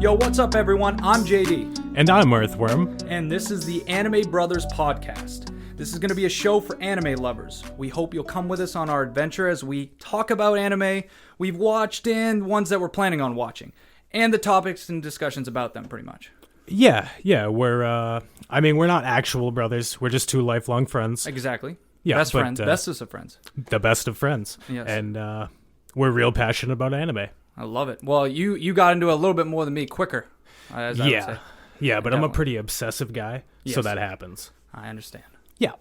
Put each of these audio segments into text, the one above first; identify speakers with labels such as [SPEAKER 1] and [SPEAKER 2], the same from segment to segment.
[SPEAKER 1] Yo, what's up, everyone? I'm JD.
[SPEAKER 2] And I'm Earthworm.
[SPEAKER 1] And this is the Anime Brothers Podcast. This is going to be a show for anime lovers. We hope you'll come with us on our adventure as we talk about anime we've watched and ones that we're planning on watching, and the topics and discussions about them, pretty much.
[SPEAKER 2] Yeah, we're not actual brothers. We're just two lifelong friends.
[SPEAKER 1] Exactly.
[SPEAKER 2] Yeah,
[SPEAKER 1] best friends. Bestest of friends.
[SPEAKER 2] The best of friends.
[SPEAKER 1] Yes.
[SPEAKER 2] And we're real passionate about anime.
[SPEAKER 1] I love it. Well, you got into it a little bit more than me quicker, as I would say.
[SPEAKER 2] Yeah, but
[SPEAKER 1] Definitely.
[SPEAKER 2] I'm a pretty obsessive guy,
[SPEAKER 1] Yes.
[SPEAKER 2] so that happens.
[SPEAKER 1] I understand.
[SPEAKER 2] Yeah.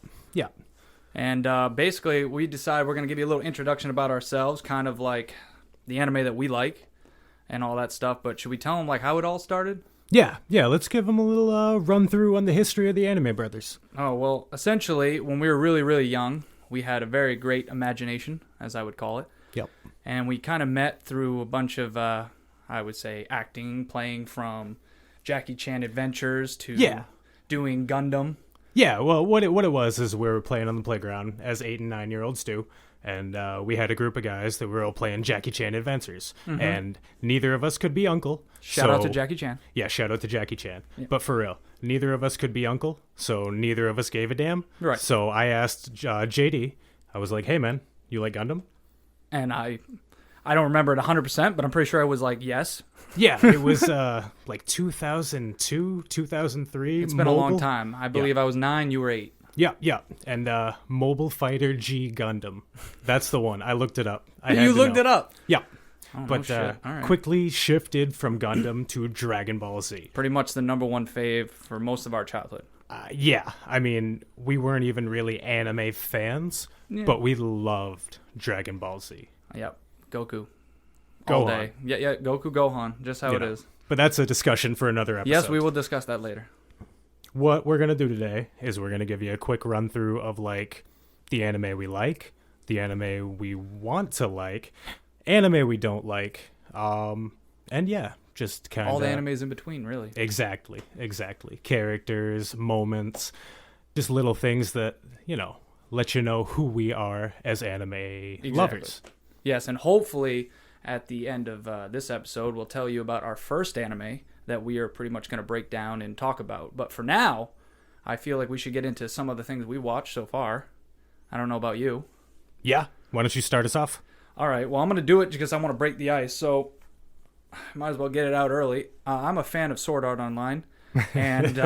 [SPEAKER 1] And basically, we decided we're going to give you a little introduction about ourselves, kind of like the anime that we like and all that stuff. But should we tell them like how it all started?
[SPEAKER 2] Yeah, let's give them a little run through on the history of the Anime Brothers.
[SPEAKER 1] Oh, well, essentially, when we were really, really young, we had a very great imagination, as I would call it.
[SPEAKER 2] Yep.
[SPEAKER 1] And we kind of met through a bunch of, I would say, acting, playing from Jackie Chan Adventures to doing Gundam.
[SPEAKER 2] Yeah, well, what it was is we were playing on the playground, as 8 and 9-year-olds do, and we had a group of guys that were all playing Jackie Chan Adventures, and neither of us could be Uncle.
[SPEAKER 1] Shout out to Jackie Chan.
[SPEAKER 2] Yeah, shout out to Jackie Chan.
[SPEAKER 1] Yeah.
[SPEAKER 2] But for real, neither of us could be Uncle, so neither of us gave a damn.
[SPEAKER 1] Right.
[SPEAKER 2] So I asked JD, I was like, hey man, you like Gundam?
[SPEAKER 1] And I don't remember it 100%, but I'm pretty sure I was like, yes.
[SPEAKER 2] Yeah, it was like 2002, 2003.
[SPEAKER 1] It's been a long time. I believe I was 9, you were 8.
[SPEAKER 2] Yeah. And Mobile Fighter G Gundam. That's the one. I looked it up.
[SPEAKER 1] You looked it up?
[SPEAKER 2] Yeah.
[SPEAKER 1] Oh,
[SPEAKER 2] But
[SPEAKER 1] no shit. All right.
[SPEAKER 2] quickly shifted from Gundam to Dragon Ball Z.
[SPEAKER 1] Pretty much the number one fave for most of our childhood.
[SPEAKER 2] Yeah, I mean, we weren't even really anime fans, but we loved Dragon Ball Z.
[SPEAKER 1] Yep. Goku.
[SPEAKER 2] Gohan.
[SPEAKER 1] All day. Yeah, Goku Gohan. Just how it is.
[SPEAKER 2] But that's a discussion for another episode.
[SPEAKER 1] Yes, we will discuss that later.
[SPEAKER 2] What we're going to do today is we're going to give you a quick run through of like the anime we like, the anime we want to like, anime we don't like, and yeah, just kind of
[SPEAKER 1] all the animes in between, really.
[SPEAKER 2] Exactly. Characters, moments, just little things that, let you know who we are as anime lovers.
[SPEAKER 1] Yes, and hopefully at the end of this episode, we'll tell you about our first anime that we are pretty much going to break down and talk about. But for now, I feel like we should get into some of the things we watched so far. I don't know about you.
[SPEAKER 2] Yeah. Why don't you start us off?
[SPEAKER 1] All right. Well, I'm going to do it because I want to break the ice. So might as well get it out early. I'm a fan of Sword Art Online. And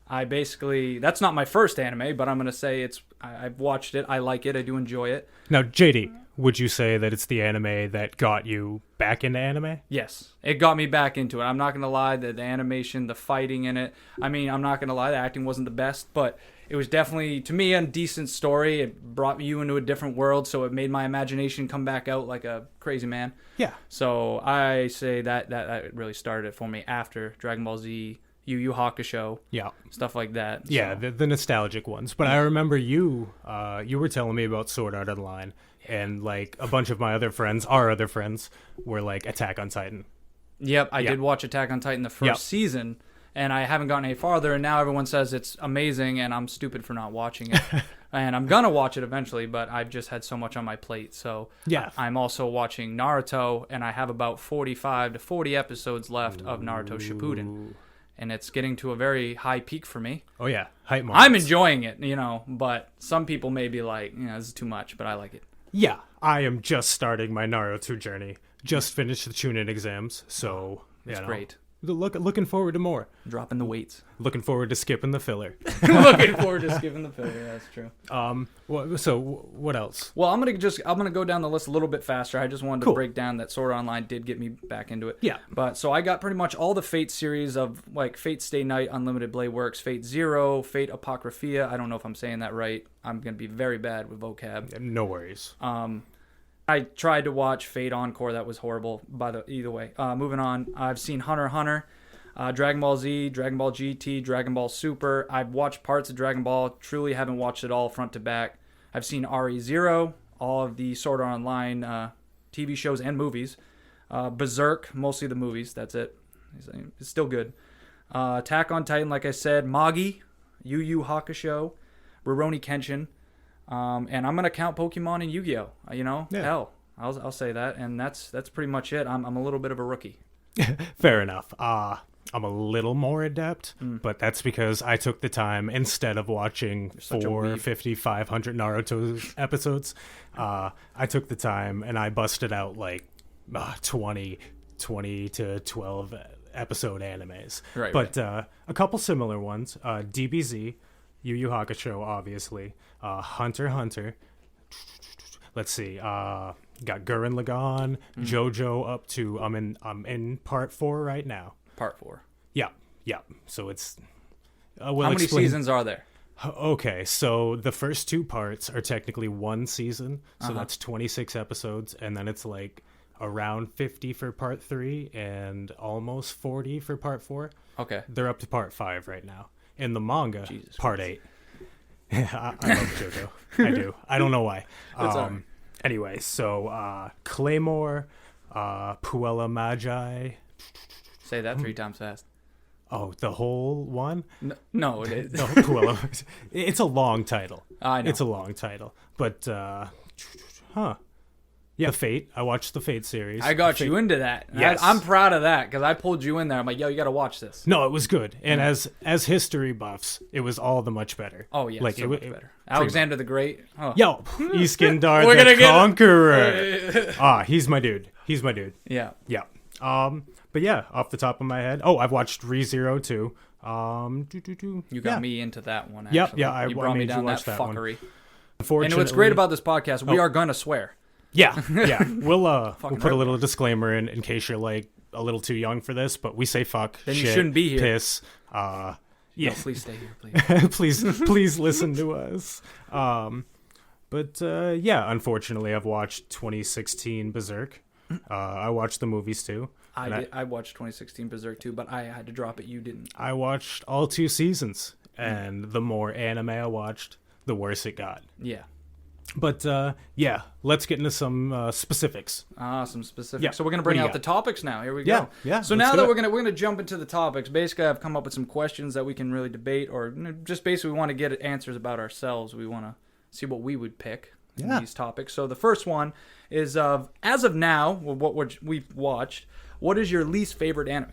[SPEAKER 1] I basically, that's not my first anime, but I'm going to say I've watched it. I like it. I do enjoy it.
[SPEAKER 2] Now, JD, would you say that it's the anime that got you back into anime?
[SPEAKER 1] Yes, it got me back into it. I'm not going to lie, the animation, the fighting in it. I mean, I'm not going to lie, the acting wasn't the best, but it was definitely, to me, a decent story. It brought you into a different world, so it made my imagination come back out like a crazy man.
[SPEAKER 2] Yeah.
[SPEAKER 1] So I say that really started it for me after Dragon Ball Z, Yu Yu Hakusho, stuff like that.
[SPEAKER 2] Yeah,
[SPEAKER 1] so.
[SPEAKER 2] the nostalgic ones. But I remember you were telling me about Sword Art Online, and like a bunch of my other friends, our other friends, were like Attack on Titan.
[SPEAKER 1] Yep, I did watch Attack on Titan the first season, and I haven't gotten any farther, and now everyone says it's amazing, and I'm stupid for not watching it. And I'm going to watch it eventually, but I've just had so much on my plate. So I'm also watching Naruto, and I have about 45 to 40 episodes left of Naruto Shippuden. And it's getting to a very high peak for me.
[SPEAKER 2] Oh, yeah. Hype moments.
[SPEAKER 1] I'm enjoying it, but some people may be like, this is too much, but I like it.
[SPEAKER 2] Yeah, I am just starting my Naruto journey. Just finished the Chunin exams, so
[SPEAKER 1] it's great.
[SPEAKER 2] Looking forward to more.
[SPEAKER 1] Dropping the weights.
[SPEAKER 2] Looking forward to skipping the filler.
[SPEAKER 1] Looking forward to skipping the filler. Yeah, that's true.
[SPEAKER 2] So what else?
[SPEAKER 1] Well, I'm gonna go down the list a little bit faster. I just wanted to break down that Sword Art Online did get me back into it.
[SPEAKER 2] Yeah.
[SPEAKER 1] But so I got pretty much all the Fate series of like Fate Stay Night, Unlimited Blade Works, Fate Zero, Fate Apocryphia. I don't know if I'm saying that right. I'm gonna be very bad with vocab.
[SPEAKER 2] No worries.
[SPEAKER 1] I tried to watch Fate Encore. That was horrible. Either way. Moving on. I've seen Hunter x Hunter, Dragon Ball Z, Dragon Ball GT, Dragon Ball Super. I've watched parts of Dragon Ball. Truly haven't watched it all front to back. I've seen RE0, all of the Sword Art Online TV shows and movies. Berserk, mostly the movies. That's it. It's still good. Attack on Titan, like I said. Magi, Yu Yu Hakusho, Rurouni Kenshin. And I'm gonna count Pokemon and Yu-Gi-Oh. Hell, I'll say that, and that's pretty much it. I'm a little bit of a rookie.
[SPEAKER 2] Fair enough. I'm a little more adept, but that's because I took the time, instead of watching
[SPEAKER 1] such a
[SPEAKER 2] 450, 500 Naruto episodes, I took the time and I busted out like 20 to 12 episode animes.
[SPEAKER 1] Right,
[SPEAKER 2] but a couple similar ones. DBZ, Yu Yu Hakusho, obviously. Hunter x Hunter. Let's see. Got Gurren Lagann, JoJo up to I'm in part 4 right now.
[SPEAKER 1] Part 4.
[SPEAKER 2] Yeah. So it's
[SPEAKER 1] How many seasons are there?
[SPEAKER 2] Okay, so the first 2 parts are technically one season, so that's 26 episodes, and then it's like around 50 for part 3 and almost 40 for part 4.
[SPEAKER 1] Okay.
[SPEAKER 2] They're up to part 5 right now. In the manga,
[SPEAKER 1] Jesus
[SPEAKER 2] part 8. I love JoJo. I do. I don't know why.
[SPEAKER 1] That's all right.
[SPEAKER 2] Anyway, so Claymore, Puella Magi.
[SPEAKER 1] Say that 3 times fast.
[SPEAKER 2] Oh, the whole one?
[SPEAKER 1] No, it is.
[SPEAKER 2] No, Puella. It's a long title.
[SPEAKER 1] I know.
[SPEAKER 2] It's a long title. But, yeah, Fate. I watched the Fate series.
[SPEAKER 1] I got you into that.
[SPEAKER 2] Yes.
[SPEAKER 1] I'm proud of that because I pulled you in there. I'm like, yo, you got to watch this.
[SPEAKER 2] No, it was good. And as history buffs, it was all the much better.
[SPEAKER 1] Oh, yeah,
[SPEAKER 2] like,
[SPEAKER 1] so much better. Alexander the Great. Oh.
[SPEAKER 2] Yo, Iskandar
[SPEAKER 1] We're
[SPEAKER 2] the
[SPEAKER 1] gonna get-
[SPEAKER 2] Conqueror. He's my dude.
[SPEAKER 1] Yeah.
[SPEAKER 2] Yeah. But yeah, off the top of my head. Oh, I've watched ReZero too.
[SPEAKER 1] You got me into that one,
[SPEAKER 2] Yep,
[SPEAKER 1] actually.
[SPEAKER 2] yeah, I
[SPEAKER 1] you brought me
[SPEAKER 2] made you
[SPEAKER 1] down
[SPEAKER 2] watch
[SPEAKER 1] that
[SPEAKER 2] that one.
[SPEAKER 1] fuckery.
[SPEAKER 2] Unfortunately,
[SPEAKER 1] And what's great about this podcast, we are going to swear.
[SPEAKER 2] Yeah. We'll put a
[SPEAKER 1] right.
[SPEAKER 2] little disclaimer in case you're like a little too young for this, but we say fuck,
[SPEAKER 1] Then
[SPEAKER 2] shit,
[SPEAKER 1] you shouldn't be here.
[SPEAKER 2] piss.
[SPEAKER 1] Yeah.
[SPEAKER 2] Yeah.
[SPEAKER 1] No, please stay here, please.
[SPEAKER 2] please listen to us. But yeah, unfortunately, I've watched 2016 Berserk. I watched the movies too.
[SPEAKER 1] I watched 2016 Berserk too, but I had to drop it. You didn't.
[SPEAKER 2] I watched all 2 seasons, and the more anime I watched, the worse it got.
[SPEAKER 1] Yeah.
[SPEAKER 2] But yeah, let's get into some specifics.
[SPEAKER 1] Some specifics.
[SPEAKER 2] Yeah.
[SPEAKER 1] So we're gonna
[SPEAKER 2] What
[SPEAKER 1] bring
[SPEAKER 2] do you
[SPEAKER 1] out the
[SPEAKER 2] got?
[SPEAKER 1] topics now. Here we
[SPEAKER 2] Yeah,
[SPEAKER 1] go.
[SPEAKER 2] yeah,
[SPEAKER 1] So
[SPEAKER 2] let's
[SPEAKER 1] now
[SPEAKER 2] do
[SPEAKER 1] that
[SPEAKER 2] it.
[SPEAKER 1] we're gonna jump into the topics. Basically, I've come up with some questions that we can really debate, or just basically we want to get answers about ourselves. We want to see what we would pick in
[SPEAKER 2] Yeah.
[SPEAKER 1] these topics. So the first one is as of now, we've watched. What is your least favorite anime?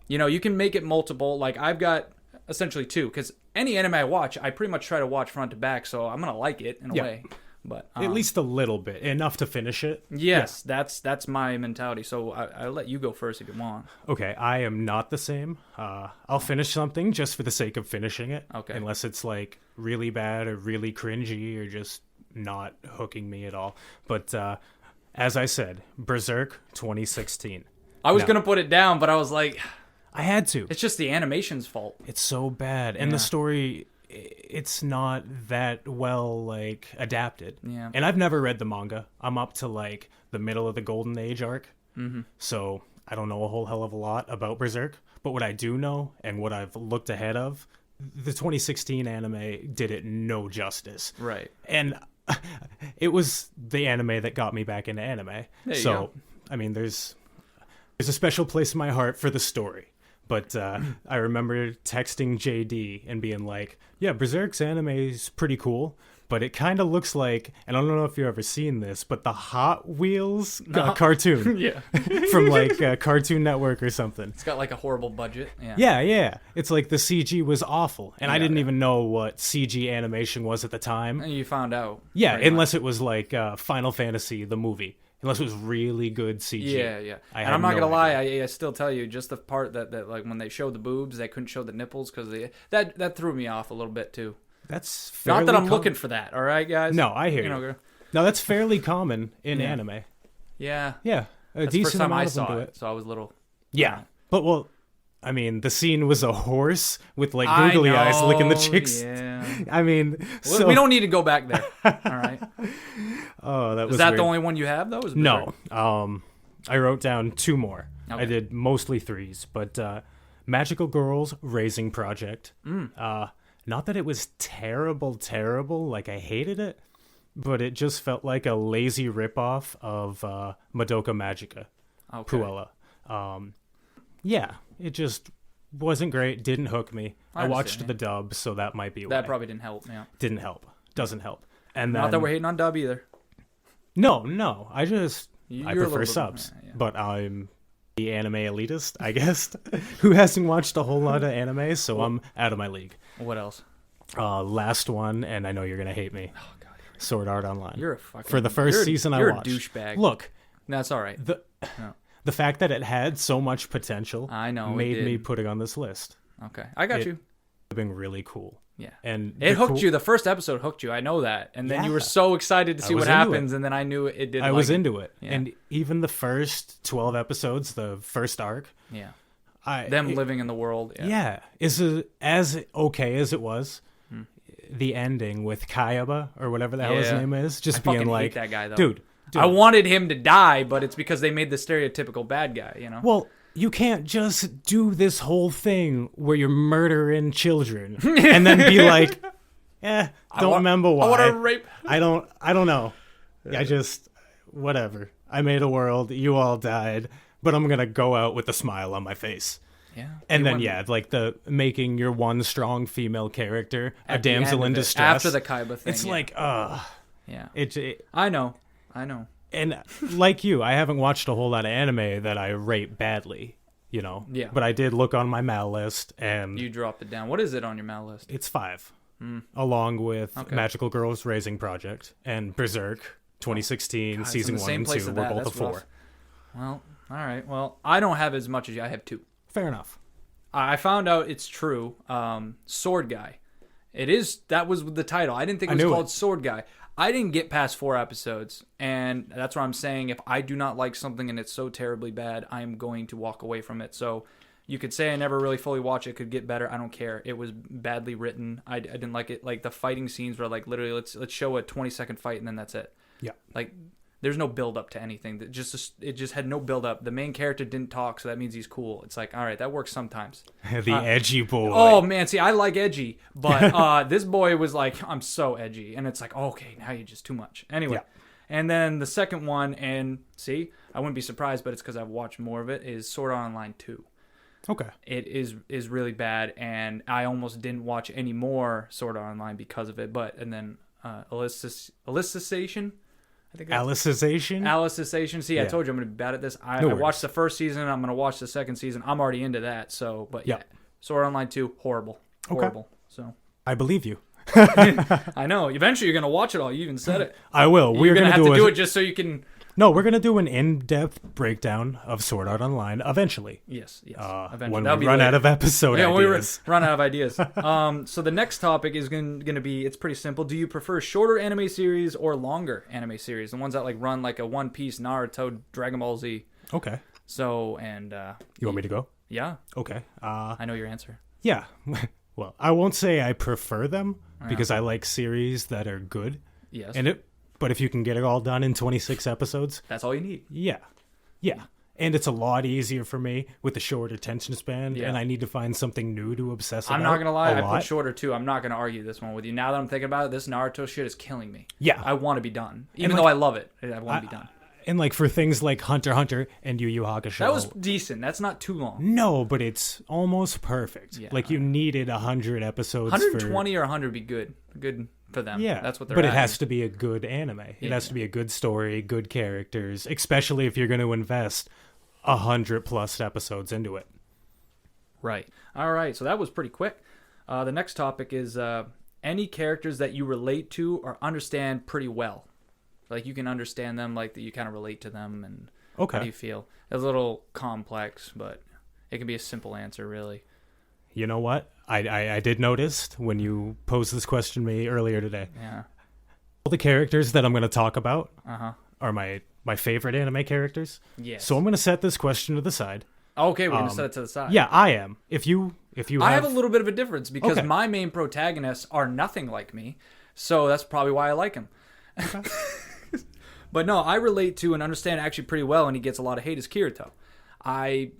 [SPEAKER 1] You know, you can make it multiple. Like I've got essentially 2, because any anime I watch, I pretty much try to watch front to back, so I'm gonna like it in a
[SPEAKER 2] Yeah.
[SPEAKER 1] way. But
[SPEAKER 2] At least a little bit, enough to finish it.
[SPEAKER 1] yes, that's my mentality. So I'll let you go first if you want.
[SPEAKER 2] Okay, I am not the same. I'll finish something just for the sake of finishing it.
[SPEAKER 1] Okay.
[SPEAKER 2] Unless it's like really bad or really cringy or just not hooking me at all. But as I said, Berserk 2016.
[SPEAKER 1] I was
[SPEAKER 2] No.
[SPEAKER 1] gonna put it down, but I was like,
[SPEAKER 2] I had to.
[SPEAKER 1] it's just the animation's fault.
[SPEAKER 2] It's so bad, and
[SPEAKER 1] Yeah.
[SPEAKER 2] the story, it's not that well like adapted.
[SPEAKER 1] Yeah.
[SPEAKER 2] And I've never read the manga. I'm up to like the middle of the Golden Age arc, so I don't know a whole hell of a lot about Berserk. But what I do know, and what I've looked ahead of, the 2016 anime did it no justice.
[SPEAKER 1] Right.
[SPEAKER 2] And it was the anime that got me back into anime.
[SPEAKER 1] There you
[SPEAKER 2] So
[SPEAKER 1] go.
[SPEAKER 2] I mean, there's a special place in my heart for the story. But I remember texting JD and being like, yeah, Berserk's anime is pretty cool, but it kind of looks like, and I don't know if you've ever seen this, but the Hot Wheels cartoon
[SPEAKER 1] Yeah.
[SPEAKER 2] from like Cartoon Network or something.
[SPEAKER 1] It's got like a horrible budget. Yeah.
[SPEAKER 2] Yeah. It's like the CG was awful. And I
[SPEAKER 1] Yeah,
[SPEAKER 2] didn't
[SPEAKER 1] yeah.
[SPEAKER 2] even know what CG animation was at the time.
[SPEAKER 1] And you found out.
[SPEAKER 2] Yeah,
[SPEAKER 1] pretty
[SPEAKER 2] unless it was like Final Fantasy, the movie. Unless it was really good CG.
[SPEAKER 1] Yeah.
[SPEAKER 2] I
[SPEAKER 1] And
[SPEAKER 2] had
[SPEAKER 1] I'm not
[SPEAKER 2] no
[SPEAKER 1] gonna
[SPEAKER 2] idea.
[SPEAKER 1] lie, I still tell you, just the part that like when they showed the boobs, they couldn't show the nipples because that threw me off a little bit too.
[SPEAKER 2] That's fairly
[SPEAKER 1] Not that I'm
[SPEAKER 2] com-
[SPEAKER 1] looking for that. All right, guys.
[SPEAKER 2] No, I hear
[SPEAKER 1] You
[SPEAKER 2] you.
[SPEAKER 1] know,
[SPEAKER 2] No, that's fairly common in
[SPEAKER 1] Yeah.
[SPEAKER 2] anime.
[SPEAKER 1] yeah.
[SPEAKER 2] Yeah, a
[SPEAKER 1] That's the
[SPEAKER 2] decent
[SPEAKER 1] first time
[SPEAKER 2] amount
[SPEAKER 1] I
[SPEAKER 2] of them
[SPEAKER 1] saw
[SPEAKER 2] do
[SPEAKER 1] it, so I was a little.
[SPEAKER 2] Yeah, but well, I mean, the scene was a horse with like
[SPEAKER 1] I
[SPEAKER 2] googly eyes licking the
[SPEAKER 1] know,
[SPEAKER 2] chicks.
[SPEAKER 1] Yeah.
[SPEAKER 2] I mean,
[SPEAKER 1] Well,
[SPEAKER 2] so
[SPEAKER 1] we don't need to go back there. All right.
[SPEAKER 2] oh, that was
[SPEAKER 1] Is that
[SPEAKER 2] weird.
[SPEAKER 1] the only one you have though? Is
[SPEAKER 2] No,
[SPEAKER 1] Berserk?
[SPEAKER 2] I wrote down 2 more.
[SPEAKER 1] Okay.
[SPEAKER 2] I did mostly 3s, but Magical Girls Raising Project. Not that it was terrible, like I hated it, but it just felt like a lazy ripoff of Madoka Magica,
[SPEAKER 1] Okay.
[SPEAKER 2] Puella. Yeah, it just wasn't great, didn't hook me.
[SPEAKER 1] I
[SPEAKER 2] I watched
[SPEAKER 1] understand,
[SPEAKER 2] the dub, so that might be why.
[SPEAKER 1] That probably didn't help. Yeah.
[SPEAKER 2] Didn't help. Doesn't help. And then
[SPEAKER 1] Not that we're hating on dub either.
[SPEAKER 2] No, I just I
[SPEAKER 1] You're a
[SPEAKER 2] prefer
[SPEAKER 1] little bit-
[SPEAKER 2] subs,
[SPEAKER 1] yeah.
[SPEAKER 2] but I'm the anime elitist, I guess, who hasn't watched a whole lot of anime, so I'm out of my league.
[SPEAKER 1] What else?
[SPEAKER 2] Last one, and I know you're gonna hate me.
[SPEAKER 1] Oh God,
[SPEAKER 2] Sword Art Online.
[SPEAKER 1] you're a fucking
[SPEAKER 2] For the first season I watched.
[SPEAKER 1] You're a douchebag.
[SPEAKER 2] Look,
[SPEAKER 1] That's all right.
[SPEAKER 2] the fact that it had so much potential
[SPEAKER 1] I know, it
[SPEAKER 2] made
[SPEAKER 1] did.
[SPEAKER 2] me put it on this list.
[SPEAKER 1] Okay, I got you.
[SPEAKER 2] It would have been really cool.
[SPEAKER 1] Yeah,
[SPEAKER 2] And
[SPEAKER 1] it hooked you. The first episode hooked you. I know that, and then you were so excited to see what happens, and then I knew it did.
[SPEAKER 2] I was into it,
[SPEAKER 1] Yeah.
[SPEAKER 2] and even the first 12 episodes, the first arc,
[SPEAKER 1] Yeah, them living in the world.
[SPEAKER 2] yeah, is as okay as it was. The ending with Kayaba or whatever the hell his name is, just
[SPEAKER 1] I
[SPEAKER 2] being
[SPEAKER 1] fucking
[SPEAKER 2] like,
[SPEAKER 1] hate that guy though.
[SPEAKER 2] dude,
[SPEAKER 1] I wanted him to die, but it's because they made the stereotypical bad guy. You know.
[SPEAKER 2] Well, you can't just do this whole thing where you're murdering children and then be like, don't remember why.
[SPEAKER 1] I want to rape.
[SPEAKER 2] I don't know. I just, whatever. I made a world. You all died, but I'm going to go out with a smile on my face.
[SPEAKER 1] Yeah.
[SPEAKER 2] And then, like the making your one strong female character a damsel in distress.
[SPEAKER 1] After the Kaiba thing.
[SPEAKER 2] It's like,
[SPEAKER 1] yeah.
[SPEAKER 2] It,
[SPEAKER 1] I know.
[SPEAKER 2] And like you, I haven't watched a whole lot of anime that I rate badly, you know?
[SPEAKER 1] Yeah.
[SPEAKER 2] But I did look on my Mal list, and
[SPEAKER 1] You dropped it down. What is it on your Mal list?
[SPEAKER 2] it's 5, along with Magical Girls Raising Project and Berserk 2016
[SPEAKER 1] God, it's in
[SPEAKER 2] season
[SPEAKER 1] the
[SPEAKER 2] 1
[SPEAKER 1] same
[SPEAKER 2] and
[SPEAKER 1] place
[SPEAKER 2] 2
[SPEAKER 1] as
[SPEAKER 2] were
[SPEAKER 1] that.
[SPEAKER 2] both a
[SPEAKER 1] That's
[SPEAKER 2] 4.
[SPEAKER 1] rough. Well, all right. Well, I don't have as much as you. I have 2.
[SPEAKER 2] Fair enough.
[SPEAKER 1] I found out it's true. Sword Guy. It is. That was the title. I didn't think it was called Sword Guy. I didn't get past 4 episodes, and that's what I'm saying. If I do not like something and it's so terribly bad, I'm going to walk away from it. So you could say I never really fully watched it. Could get better. I don't care. It was badly written. I didn't like it. Like the fighting scenes were like literally let's show a 20-second fight and then that's it.
[SPEAKER 2] Yeah.
[SPEAKER 1] Like there's no build up to anything. It just had no build up. The main character didn't talk, so that means he's cool. It's like, all right, that works sometimes.
[SPEAKER 2] The edgy boy.
[SPEAKER 1] Oh man, see, I like edgy, but this boy was like, I'm so edgy, and it's like, okay, now you're just too much. Anyway, and then the second one, and see, I wouldn't be surprised, but it's because I've watched more of it. Is Sword Art Online 2.
[SPEAKER 2] Okay.
[SPEAKER 1] It is really bad, and I almost didn't watch any more Sword Art Online because of it. And then Alicization. I think Alicization. See, I told you I'm going to be bad at this. I watched the first season. I'm going to watch the second season. I'm already into that. So, but yeah, Sword Art Online 2, horrible. So
[SPEAKER 2] I believe you.
[SPEAKER 1] I know. Eventually, you're going to watch it all. You even said it.
[SPEAKER 2] I will.
[SPEAKER 1] You're going to have to do it just so you can.
[SPEAKER 2] No, we're going to do an in-depth breakdown of Sword Art Online eventually.
[SPEAKER 1] Yes. Eventually.
[SPEAKER 2] When we run out of episode ideas.
[SPEAKER 1] When we run out of ideas. So the next topic is going to be, it's pretty simple. Do you prefer shorter anime series or longer anime series? The ones that like run like a One Piece, Naruto, Dragon Ball Z.
[SPEAKER 2] Okay.
[SPEAKER 1] So, and...
[SPEAKER 2] you want me to go?
[SPEAKER 1] Yeah.
[SPEAKER 2] Okay.
[SPEAKER 1] I know your answer.
[SPEAKER 2] Yeah. Well, I won't say I prefer them because I like series that are good.
[SPEAKER 1] Yes.
[SPEAKER 2] But if you can get it all done in 26 episodes...
[SPEAKER 1] That's all you need.
[SPEAKER 2] Yeah. And it's a lot easier for me with the short attention span, and I need to find something new to obsess about.
[SPEAKER 1] I'm not going to lie, I put shorter too. I'm not going to argue this one with you. Now that I'm thinking about it, this Naruto shit is killing me.
[SPEAKER 2] Yeah.
[SPEAKER 1] I want to be done. Even though I love it, I want to be done.
[SPEAKER 2] And like for things like Hunter x Hunter and Yu Yu Hakusho...
[SPEAKER 1] That was decent. That's not too long.
[SPEAKER 2] No, but it's almost perfect. Yeah. Like you needed 100 episodes
[SPEAKER 1] 120 or 100 would be good. Good for them.
[SPEAKER 2] Yeah,
[SPEAKER 1] that's what they're
[SPEAKER 2] But it has to be a good anime. It has to be a good story, good characters, especially if you're going to invest 100+ episodes into it.
[SPEAKER 1] Right. All right. So that was pretty quick. The next topic is any characters that you relate to or understand pretty well. Like you can understand them, like that you kind of relate to them, and how do you feel? It's a little complex, but it can be a simple answer, really.
[SPEAKER 2] You know what? I did notice when you posed this question to me earlier today.
[SPEAKER 1] Yeah.
[SPEAKER 2] All the characters that I'm going to talk about are my favorite anime characters.
[SPEAKER 1] Yes.
[SPEAKER 2] So I'm going to set this question to the side.
[SPEAKER 1] Okay, we're going to set it to the side.
[SPEAKER 2] Yeah, I am. If you
[SPEAKER 1] I have a little bit of a difference because my main protagonists are nothing like me. So that's probably why I like him. Okay. But no, I relate to and understand actually pretty well, and he gets a lot of hate, is Kirito. I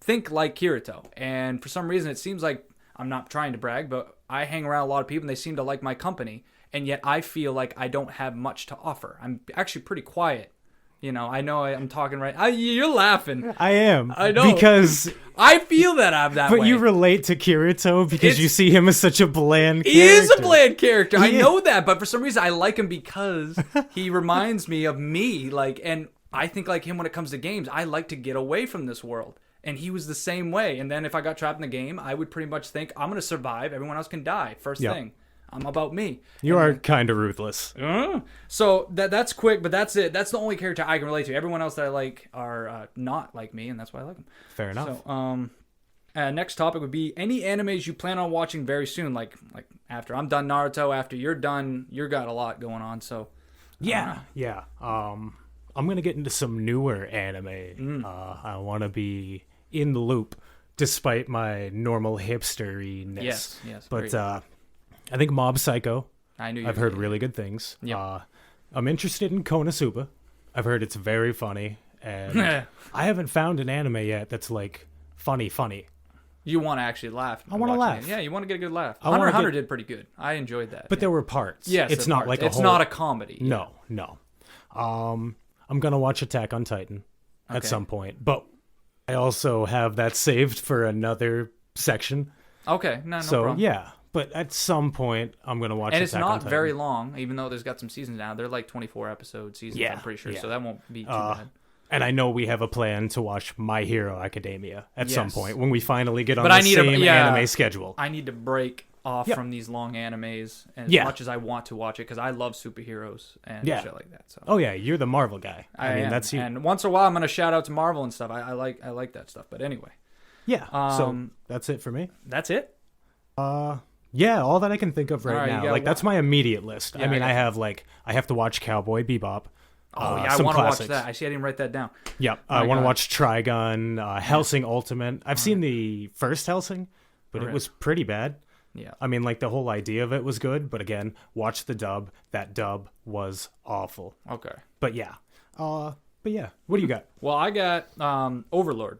[SPEAKER 1] think like Kirito, and for some reason it seems like, I'm not trying to brag, but I hang around a lot of people and they seem to like my company, and yet I feel like I don't have much to offer. I'm actually pretty quiet. You know I'm talking right. You're laughing.
[SPEAKER 2] I am.
[SPEAKER 1] I know.
[SPEAKER 2] Because
[SPEAKER 1] I feel that I'm that way.
[SPEAKER 2] But you relate to Kirito because you see him as such a bland character.
[SPEAKER 1] He is a bland character. I know that, but for some reason I like him because he reminds me of me. Like, and I think like him when it comes to games. I like to get away from this world. And he was the same way. And then if I got trapped in the game, I would pretty much think, I'm going to survive. Everyone else can die. First thing. I'm about me.
[SPEAKER 2] You are kind of ruthless.
[SPEAKER 1] So that's quick, but that's it. That's the only character I can relate to. Everyone else that I like are not like me, and that's why I like them.
[SPEAKER 2] Fair enough.
[SPEAKER 1] So, next topic would be any animes you plan on watching very soon, like after I'm done Naruto, after you're done, you got a lot going on. So
[SPEAKER 2] yeah. I'm gonna get into some newer anime. I want to be in the loop, despite my normal hipsteriness.
[SPEAKER 1] Yes.
[SPEAKER 2] But I think Mob Psycho. I've heard really good things.
[SPEAKER 1] Yep.
[SPEAKER 2] I'm interested in Konosuba. I've heard it's very funny, and I haven't found an anime yet that's like funny.
[SPEAKER 1] You want to actually laugh.
[SPEAKER 2] I want to laugh.
[SPEAKER 1] Yeah, you want to get a good laugh.
[SPEAKER 2] Hunter
[SPEAKER 1] x Hunter did pretty good. I enjoyed that.
[SPEAKER 2] But there were parts.
[SPEAKER 1] Yes,
[SPEAKER 2] it's not
[SPEAKER 1] parts.
[SPEAKER 2] like
[SPEAKER 1] it's not a comedy.
[SPEAKER 2] No. I'm gonna watch Attack on Titan at some point, but I also have that saved for another section.
[SPEAKER 1] Okay, no
[SPEAKER 2] so
[SPEAKER 1] problem.
[SPEAKER 2] Yeah, but at some point I'm gonna watch.
[SPEAKER 1] And
[SPEAKER 2] Attack
[SPEAKER 1] it's not
[SPEAKER 2] on Titan.
[SPEAKER 1] very long, even though there's got some seasons now. They're like 24 episode seasons.
[SPEAKER 2] Yeah,
[SPEAKER 1] I'm pretty sure,
[SPEAKER 2] yeah.
[SPEAKER 1] so that won't be too bad.
[SPEAKER 2] And I know we have a plan to watch My Hero Academia at some point when we finally get on
[SPEAKER 1] But
[SPEAKER 2] the
[SPEAKER 1] I need
[SPEAKER 2] same
[SPEAKER 1] a,
[SPEAKER 2] anime schedule.
[SPEAKER 1] I need to break off from these long animes as much as I want to watch it because I love superheroes and shit like that. So.
[SPEAKER 2] Oh yeah, you're the Marvel guy. I mean,
[SPEAKER 1] am.
[SPEAKER 2] that's you.
[SPEAKER 1] And once in a while, I'm gonna shout out to Marvel and stuff. I like that stuff. But anyway,
[SPEAKER 2] so that's it for me.
[SPEAKER 1] That's it.
[SPEAKER 2] Yeah, all that I can think of right now. Like that's my immediate list.
[SPEAKER 1] Yeah,
[SPEAKER 2] I mean, I have to watch Cowboy Bebop.
[SPEAKER 1] Oh yeah, I want to watch that. I see. I didn't write that down.
[SPEAKER 2] Yep, I want to watch Trigun, Hellsing Ultimate. I've seen the first Hellsing, but it was pretty bad.
[SPEAKER 1] Yeah.
[SPEAKER 2] I mean, like the whole idea of it was good, but again, watch the dub. That dub was awful.
[SPEAKER 1] Okay.
[SPEAKER 2] But yeah. What do you got?
[SPEAKER 1] Well, I got Overlord.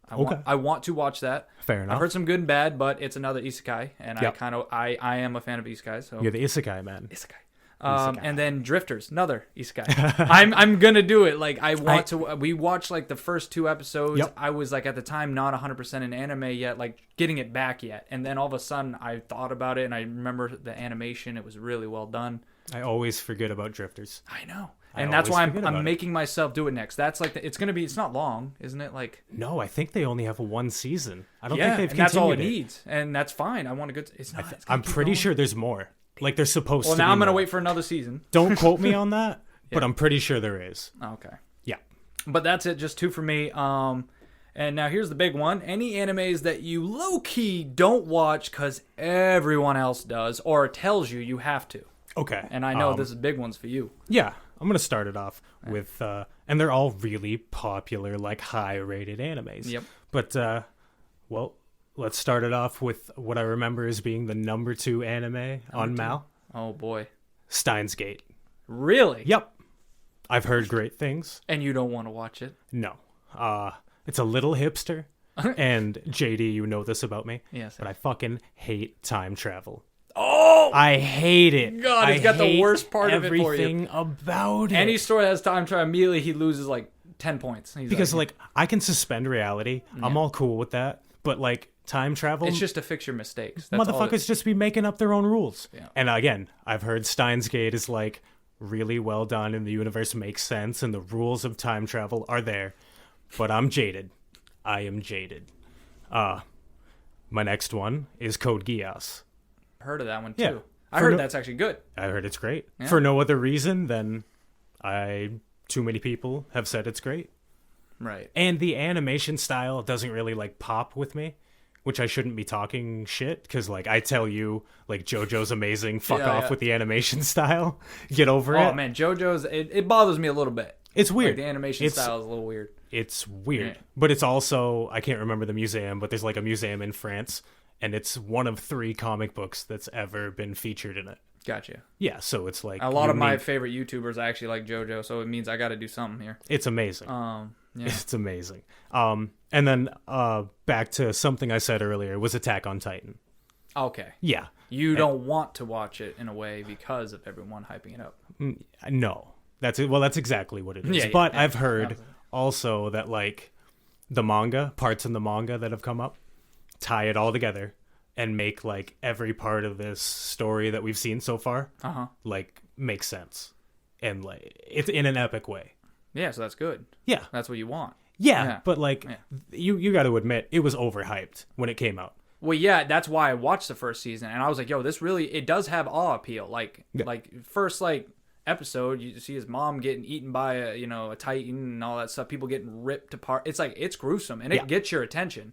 [SPEAKER 1] I want to watch that.
[SPEAKER 2] Fair enough.
[SPEAKER 1] I've heard some good and bad, but it's another isekai, and I am a fan of isekai. So
[SPEAKER 2] you're the isekai man.
[SPEAKER 1] Isekai. And then Drifters, another isekai. I'm gonna do it. Like I want to. We watched like the first 2 episodes.
[SPEAKER 2] Yep.
[SPEAKER 1] I was like at the time not 100% in anime yet, like getting it back yet. And then all of a sudden I thought about it, and I remember the animation. It was really well done.
[SPEAKER 2] I always forget about Drifters.
[SPEAKER 1] I know. And that's why I'm making myself do it next. That's like it's not long, isn't it? Like
[SPEAKER 2] no, I think they only have 1 season. I don't think they've
[SPEAKER 1] and that's all it
[SPEAKER 2] continued
[SPEAKER 1] needs, and that's fine. I want to go. It's not.
[SPEAKER 2] I'm pretty sure there's more. Like they're supposed to.
[SPEAKER 1] Well, now I'm gonna wait for another season.
[SPEAKER 2] Don't quote me on that, but I'm pretty sure there is.
[SPEAKER 1] Okay.
[SPEAKER 2] Yeah.
[SPEAKER 1] But that's it. Just 2 for me. And now here's the big one. Any animes that you low-key don't watch because everyone else does or tells you have to.
[SPEAKER 2] Okay.
[SPEAKER 1] And I know this is big ones for you.
[SPEAKER 2] Yeah. I'm going to start it off with, and they're all really popular, like high-rated animes.
[SPEAKER 1] Yep.
[SPEAKER 2] But, well, let's start it off with what I remember as being the number 2 anime on Mal.
[SPEAKER 1] Oh, boy.
[SPEAKER 2] Steins Gate.
[SPEAKER 1] Really?
[SPEAKER 2] Yep. I've heard great things.
[SPEAKER 1] And you don't want to watch it?
[SPEAKER 2] No. It's a little hipster. And JD, you know this about me.
[SPEAKER 1] Yes.
[SPEAKER 2] But I fucking hate time travel.
[SPEAKER 1] Oh!
[SPEAKER 2] I hate it.
[SPEAKER 1] God, he's got the worst part of it for you.
[SPEAKER 2] Everything about it.
[SPEAKER 1] Any story that has time travel, immediately he loses like 10 points.
[SPEAKER 2] Because like I can suspend reality. I'm all cool with that. But like time travel,
[SPEAKER 1] it's just to fix your mistakes. That's
[SPEAKER 2] motherfuckers just be making up their own rules.
[SPEAKER 1] Yeah.
[SPEAKER 2] And again, I've heard Steins Gate is like really well done and the universe makes sense and the rules of time travel are there. But I'm jaded. I am jaded. My next one is Code Geass.
[SPEAKER 1] Heard of that one too.
[SPEAKER 2] Yeah.
[SPEAKER 1] I heard that's actually good.
[SPEAKER 2] I heard it's great. Yeah. For no other reason than too many people have said it's great.
[SPEAKER 1] Right.
[SPEAKER 2] And the animation style doesn't really like pop with me, which I shouldn't be talking shit because like I tell you like JoJo's amazing. Fuck off with the animation style. Get over it.
[SPEAKER 1] Oh man, JoJo's it bothers me a little bit.
[SPEAKER 2] It's weird.
[SPEAKER 1] Like, the animation style is a little weird.
[SPEAKER 2] It's weird. Yeah. But it's also I can't remember the museum, but there's like a museum in France. And it's one of 3 comic books that's ever been featured in it.
[SPEAKER 1] Gotcha.
[SPEAKER 2] Yeah, so it's like
[SPEAKER 1] a lot of my favorite YouTubers actually like JoJo, so it means I got to do something here.
[SPEAKER 2] It's amazing.
[SPEAKER 1] Yeah.
[SPEAKER 2] It's amazing. And then back to something I said earlier was Attack on Titan.
[SPEAKER 1] Okay.
[SPEAKER 2] Yeah.
[SPEAKER 1] You don't want to watch it in a way because of everyone hyping it up.
[SPEAKER 2] No. That's it. Well, that's exactly what it is. But I've heard also that like the manga, parts in the manga that have come up, tie it all together and make like every part of this story that we've seen so far like make sense and like it's in an epic way.
[SPEAKER 1] Yeah, so that's good.
[SPEAKER 2] Yeah.
[SPEAKER 1] That's what you want.
[SPEAKER 2] Yeah, but like
[SPEAKER 1] Yeah.
[SPEAKER 2] you got to admit it was overhyped when it came out.
[SPEAKER 1] Well, yeah, that's why I watched the first season, and I was like, "Yo, this really it does have awe appeal." Like first episode, you see his mom getting eaten by a titan and all that stuff. People getting ripped apart. It's like it's gruesome, and it gets your attention.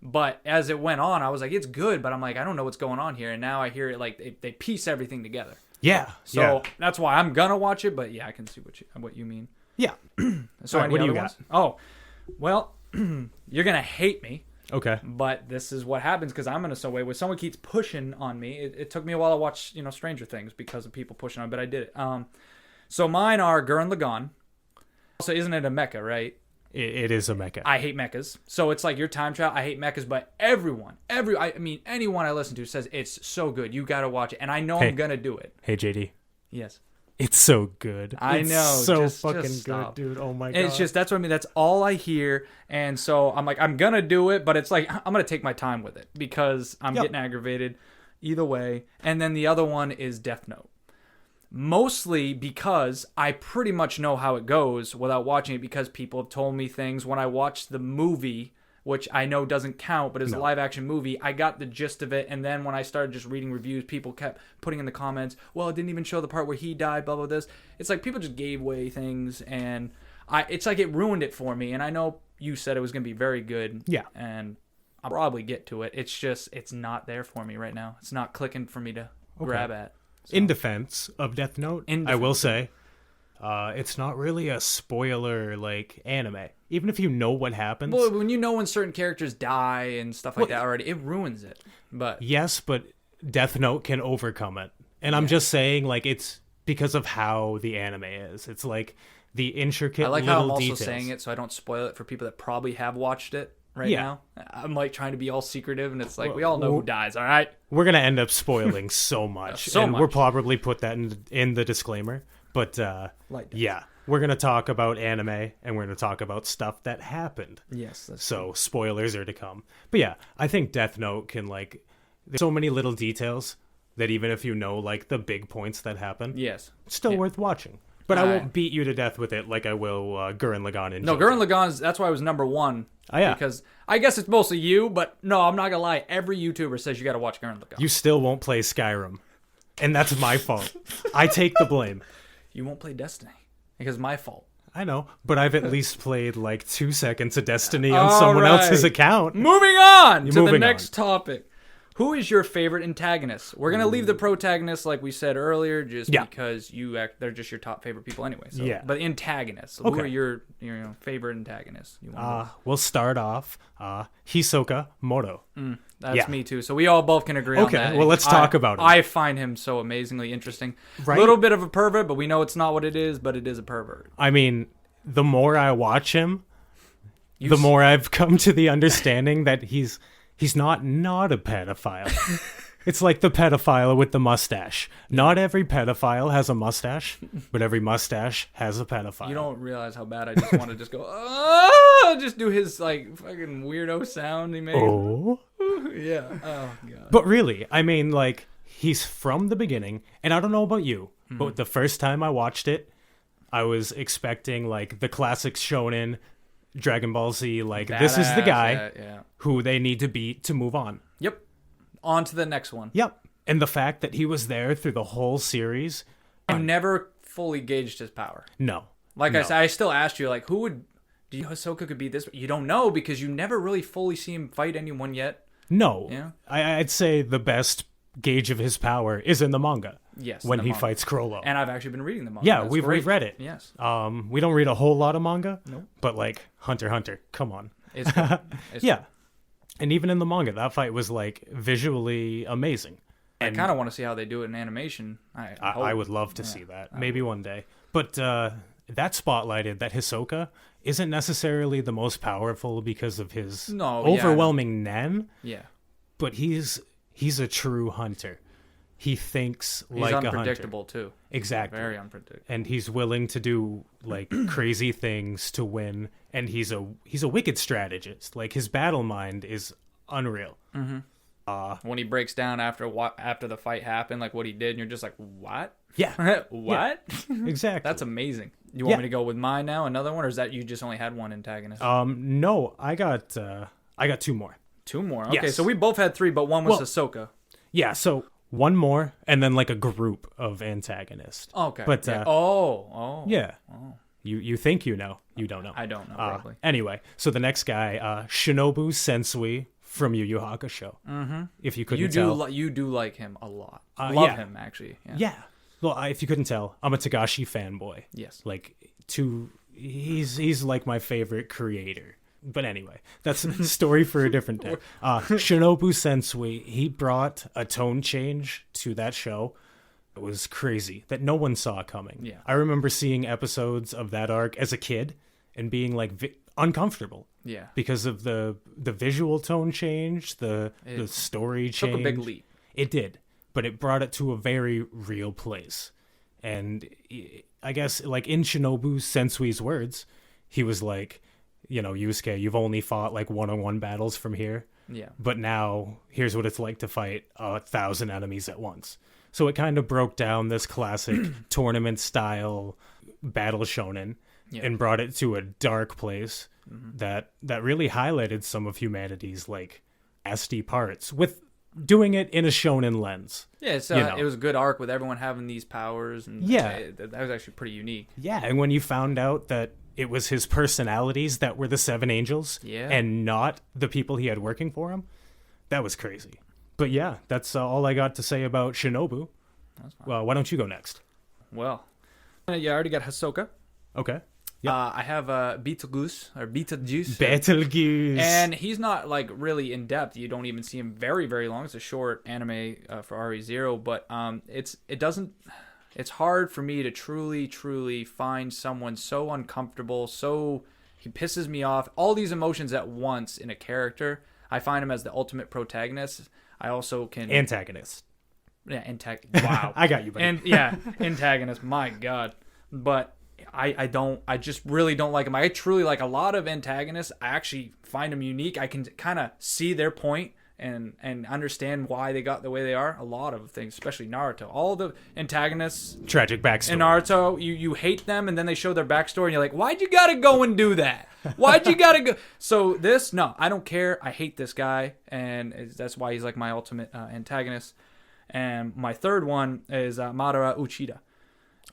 [SPEAKER 1] But as it went on, I was like, "It's good," but I'm like, "I don't know what's going on here." And now I hear it like they piece everything together.
[SPEAKER 2] Yeah.
[SPEAKER 1] So that's why I'm gonna watch it. But yeah, I can see what you mean.
[SPEAKER 2] Yeah.
[SPEAKER 1] So
[SPEAKER 2] All right, what do you got?
[SPEAKER 1] Oh, well, you're gonna hate me.
[SPEAKER 2] Okay.
[SPEAKER 1] But this is what happens because I'm in a subway where someone keeps pushing on me. It took me a while to watch, Stranger Things because of people pushing on me, but I did it. So mine are Gurren Lagann. So isn't it a mecha, right?
[SPEAKER 2] It is a mecha.
[SPEAKER 1] I hate mechas. So it's like your time travel. I hate mechas, but anyone I listen to says it's so good. You got to watch it. And I know I'm going to do it.
[SPEAKER 2] Hey, JD.
[SPEAKER 1] Yes.
[SPEAKER 2] It's so good.
[SPEAKER 1] I
[SPEAKER 2] it's
[SPEAKER 1] know.
[SPEAKER 2] So
[SPEAKER 1] just
[SPEAKER 2] fucking
[SPEAKER 1] stop.
[SPEAKER 2] good, dude. Oh my god.
[SPEAKER 1] And it's just that's what I mean. That's all I hear, and so I'm like, I'm gonna do it, but it's like I'm gonna take my time with it because I'm getting aggravated either way. And then the other one is Death Note, mostly because I pretty much know how it goes without watching it because people have told me things. When I watched the movie, which I know doesn't count, but it's a live action movie, I got the gist of it. And then when I started just reading reviews, people kept putting in the comments, well, it didn't even show the part where he died, blah, blah, this. It's like people just gave away things, and it's like it ruined it for me. And I know you said it was going to be very good.
[SPEAKER 2] Yeah.
[SPEAKER 1] And I'll probably get to it. It's just, it's not there for me right now. It's not clicking for me to grab at. So.
[SPEAKER 2] In defense of Death Note, I will say, it's not really a spoiler like anime. Even if you know what happens.
[SPEAKER 1] Well, when you know when certain characters die and stuff like that already, it ruins it. But
[SPEAKER 2] yes, but Death Note can overcome it. And I'm just saying, like, it's because of how the anime is. It's like the intricate
[SPEAKER 1] I like
[SPEAKER 2] little
[SPEAKER 1] how I'm also
[SPEAKER 2] details.
[SPEAKER 1] saying it so I don't spoil it for people that probably have watched it now. I'm like trying to be all secretive, and it's like we all know who dies, all right?
[SPEAKER 2] We're going to end up spoiling so much. We'll probably put that in the disclaimer. But yeah, we're going to talk about anime, and we're going to talk about stuff that happened.
[SPEAKER 1] Yes.
[SPEAKER 2] So spoilers are to come. But yeah, I think Death Note can, like, there's so many little details that even if you know, like, the big points that happen,
[SPEAKER 1] yes,
[SPEAKER 2] it's still worth watching. But I won't beat you to death with it like I will Gurren Lagann.
[SPEAKER 1] No, Gurren Lagann, that's why I was number one.
[SPEAKER 2] Oh, yeah.
[SPEAKER 1] Because I guess it's mostly you, but no, I'm not going to lie. Every YouTuber says you got to watch Gurren Lagann.
[SPEAKER 2] You still won't play Skyrim. And that's my fault. I take the blame.
[SPEAKER 1] You won't play Destiny because it's my fault.
[SPEAKER 2] I know, but I've at least played like 2 seconds of Destiny on someone else's account.
[SPEAKER 1] Moving on to the next topic. Who is your favorite antagonist? We're going to leave the protagonists like we said earlier just because they're just your top favorite people anyway. So. Yeah. But antagonists. Who are your favorite antagonists?
[SPEAKER 2] We'll start off Hisoka Moro.
[SPEAKER 1] That's me too. So we all both can agree on that.
[SPEAKER 2] Okay, well, let's talk about him.
[SPEAKER 1] I find him so amazingly interesting.
[SPEAKER 2] Right?
[SPEAKER 1] A little bit of a pervert, but we know it's not what it is, but it is a pervert.
[SPEAKER 2] I mean, the more I watch him, the more I've come to the understanding that he's not a pedophile. It's like the pedophile with the mustache. Not every pedophile has a mustache, but every mustache has a pedophile.
[SPEAKER 1] You don't realize how bad I just want to just go, just do his like fucking weirdo sound he made.
[SPEAKER 2] Oh.
[SPEAKER 1] Yeah. Oh, God.
[SPEAKER 2] But really, I mean, like, he's from the beginning, and I don't know about you, but the first time I watched it, I was expecting, like, the classic shonen, Dragon Ball Z, like, this is the guy who they need to beat to move on.
[SPEAKER 1] Yep. On to the next one.
[SPEAKER 2] Yep. And the fact that he was there through the whole series.
[SPEAKER 1] I never fully gauged his power.
[SPEAKER 2] No.
[SPEAKER 1] Like I said, I still asked you, like, do you Hisoka could be this? You don't know because you never really fully see him fight anyone yet.
[SPEAKER 2] No.
[SPEAKER 1] Yeah.
[SPEAKER 2] I'd say the best gauge of his power is in the manga.
[SPEAKER 1] Yes.
[SPEAKER 2] When he fights Chrollo.
[SPEAKER 1] And I've actually been reading the manga.
[SPEAKER 2] Yeah, we've reread it.
[SPEAKER 1] Yes.
[SPEAKER 2] We don't read a whole lot of manga.
[SPEAKER 1] Nope.
[SPEAKER 2] But, like, Hunter x Hunter. Come on.
[SPEAKER 1] It's good.
[SPEAKER 2] Yeah. And even in the manga, that fight was, like, visually amazing.
[SPEAKER 1] And I kind of want to see how they do it in animation.
[SPEAKER 2] I would love to see that. Maybe one day. But that spotlighted that Hisoka isn't necessarily the most powerful because of his overwhelming nen.
[SPEAKER 1] Yeah.
[SPEAKER 2] But he's a true hunter. He thinks like a hunter.
[SPEAKER 1] He's unpredictable, too.
[SPEAKER 2] Exactly.
[SPEAKER 1] Very unpredictable.
[SPEAKER 2] And he's willing to do, like, crazy things to win. And he's a wicked strategist. Like, his battle mind is unreal.
[SPEAKER 1] Mm-hmm. When he breaks down after the fight happened, like what he did, and you're just like, what?
[SPEAKER 2] Yeah.
[SPEAKER 1] What?
[SPEAKER 2] Yeah. Exactly.
[SPEAKER 1] That's amazing. You want me to go with mine now? Another one, or is that you just only had one antagonist?
[SPEAKER 2] No, I got 2 more.
[SPEAKER 1] 2 more. Okay,
[SPEAKER 2] Yes.
[SPEAKER 1] so we both had 3, but one was Ahsoka.
[SPEAKER 2] Yeah, so 1 more, and then like a group of antagonists.
[SPEAKER 1] Okay.
[SPEAKER 2] But
[SPEAKER 1] yeah.
[SPEAKER 2] yeah. You think you know, you don't know.
[SPEAKER 1] I don't know probably.
[SPEAKER 2] Anyway, so the next guy, Shinobu Sensui from Yu Yu Hakusho. Mm-hmm. If you couldn't tell,
[SPEAKER 1] you do like him a lot. Love him actually. Yeah.
[SPEAKER 2] Yeah. Well, if you couldn't tell, I'm a Tagashi fanboy.
[SPEAKER 1] Yes.
[SPEAKER 2] Like he's like my favorite creator. But anyway, that's a story for a different day. Shinobu Sensui, he brought a tone change to that show. It was crazy that no one saw coming.
[SPEAKER 1] Yeah.
[SPEAKER 2] I remember seeing episodes of that arc as a kid and being like uncomfortable.
[SPEAKER 1] Yeah.
[SPEAKER 2] Because of the visual tone change, the story change.
[SPEAKER 1] Took a big leap.
[SPEAKER 2] It did, but it brought it to a very real place. And I guess, like in Shinobu Sensui's words, he was like, Yusuke, you've only fought like one-on-one battles from here.
[SPEAKER 1] Yeah.
[SPEAKER 2] But now here's what it's like to fight 1,000 enemies at once. So it kind of broke down this classic tournament style battle shonen and brought it to a dark place that really highlighted some of humanity's like nasty parts with doing it in a shonen lens.
[SPEAKER 1] Yeah, so it was a good arc with everyone having these powers, and that was actually pretty unique.
[SPEAKER 2] Yeah, and when you found out that it was his personalities that were the 7 angels and not the people he had working for him, that was crazy. But yeah, that's all I got to say about Shinobu. Well, why don't you go next?
[SPEAKER 1] Well, I already got Hisoka.
[SPEAKER 2] Okay. Yep.
[SPEAKER 1] I have Beetlejuice.
[SPEAKER 2] Betelgeuse.
[SPEAKER 1] And he's not like really in depth. You don't even see him very, very long. It's a short anime for RE0, but it's hard for me to truly find someone so uncomfortable, he pisses me off. All these emotions at once in a character. I find him as the ultimate protagonist. I also can...
[SPEAKER 2] Antagonist.
[SPEAKER 1] Yeah, wow.
[SPEAKER 2] I got you, buddy.
[SPEAKER 1] Antagonist. My God. But I just really don't like him. I truly like a lot of antagonists. I actually find them unique. I can kind of see their point and understand why they got the way they are. A lot of things, especially Naruto. All the antagonists...
[SPEAKER 2] Tragic backstory.
[SPEAKER 1] In Naruto, you hate them, and then they show their backstory, and you're like, why'd you gotta go and do that? Why'd you gotta go? So no, I don't care. I hate this guy, and that's why he's like my ultimate antagonist. And my third one is Madara Uchida.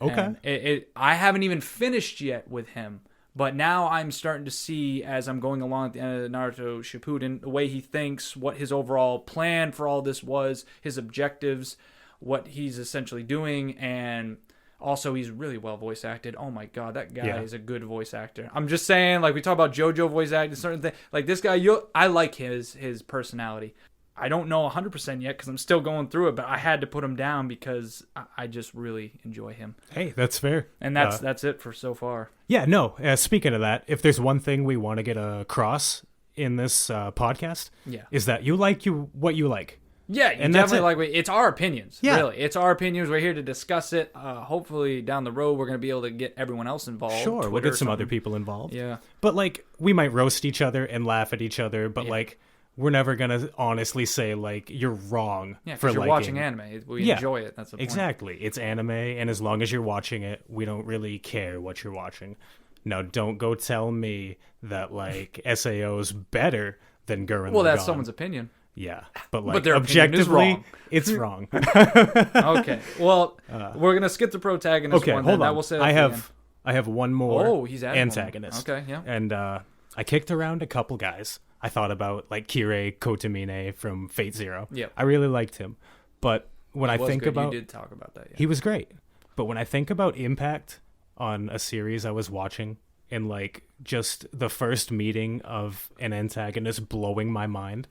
[SPEAKER 2] Okay.
[SPEAKER 1] And I haven't even finished yet with him, but now I'm starting to see, as I'm going along at the end of the Naruto Shippuden, the way he thinks, what his overall plan for all this was, his objectives, what he's essentially doing, and also he's really well voice acted. Oh my God, that guy is a good voice actor. I'm just saying, like we talk about JoJo voice acting, certain things, like this guy, I like his personality. I don't know 100% yet because I'm still going through it, but I had to put him down because I just really enjoy him.
[SPEAKER 2] Hey, that's fair.
[SPEAKER 1] And that's it for so far.
[SPEAKER 2] Yeah, no. Speaking of that, if there's one thing we want to get across in this podcast, is that you like what you like.
[SPEAKER 1] Yeah, you definitely it's our opinions. Yeah. Really. It's our opinions. We're here to discuss it. Hopefully down the road we're going to be able to get everyone else involved.
[SPEAKER 2] Sure, we'll get some other people involved.
[SPEAKER 1] Yeah.
[SPEAKER 2] But like we might roast each other and laugh at each other, but like we're never going to honestly say, like, you're wrong for
[SPEAKER 1] you're
[SPEAKER 2] liking.
[SPEAKER 1] Watching anime. We enjoy it. That's the point.
[SPEAKER 2] Exactly. It's anime, and as long as you're watching it, we don't really care what you're watching. Now, don't go tell me that, like, SAO's better than Gurren
[SPEAKER 1] Well,
[SPEAKER 2] Lagann.
[SPEAKER 1] that's someone's opinion.
[SPEAKER 2] Yeah, but, like,
[SPEAKER 1] their
[SPEAKER 2] objectively, it's wrong.
[SPEAKER 1] Okay. Well, we're going to skip the protagonist one.
[SPEAKER 2] Hold on.
[SPEAKER 1] That we'll say
[SPEAKER 2] I have one more antagonist.
[SPEAKER 1] Okay, yeah.
[SPEAKER 2] And I kicked around a couple guys. I thought about like Kirei Kotomine from Fate Zero.
[SPEAKER 1] Yeah,
[SPEAKER 2] I really liked him, but when I think about,
[SPEAKER 1] you did talk about that. Yeah.
[SPEAKER 2] He was great. But when I think about impact on a series I was watching, and like just the first meeting of an antagonist blowing my mind,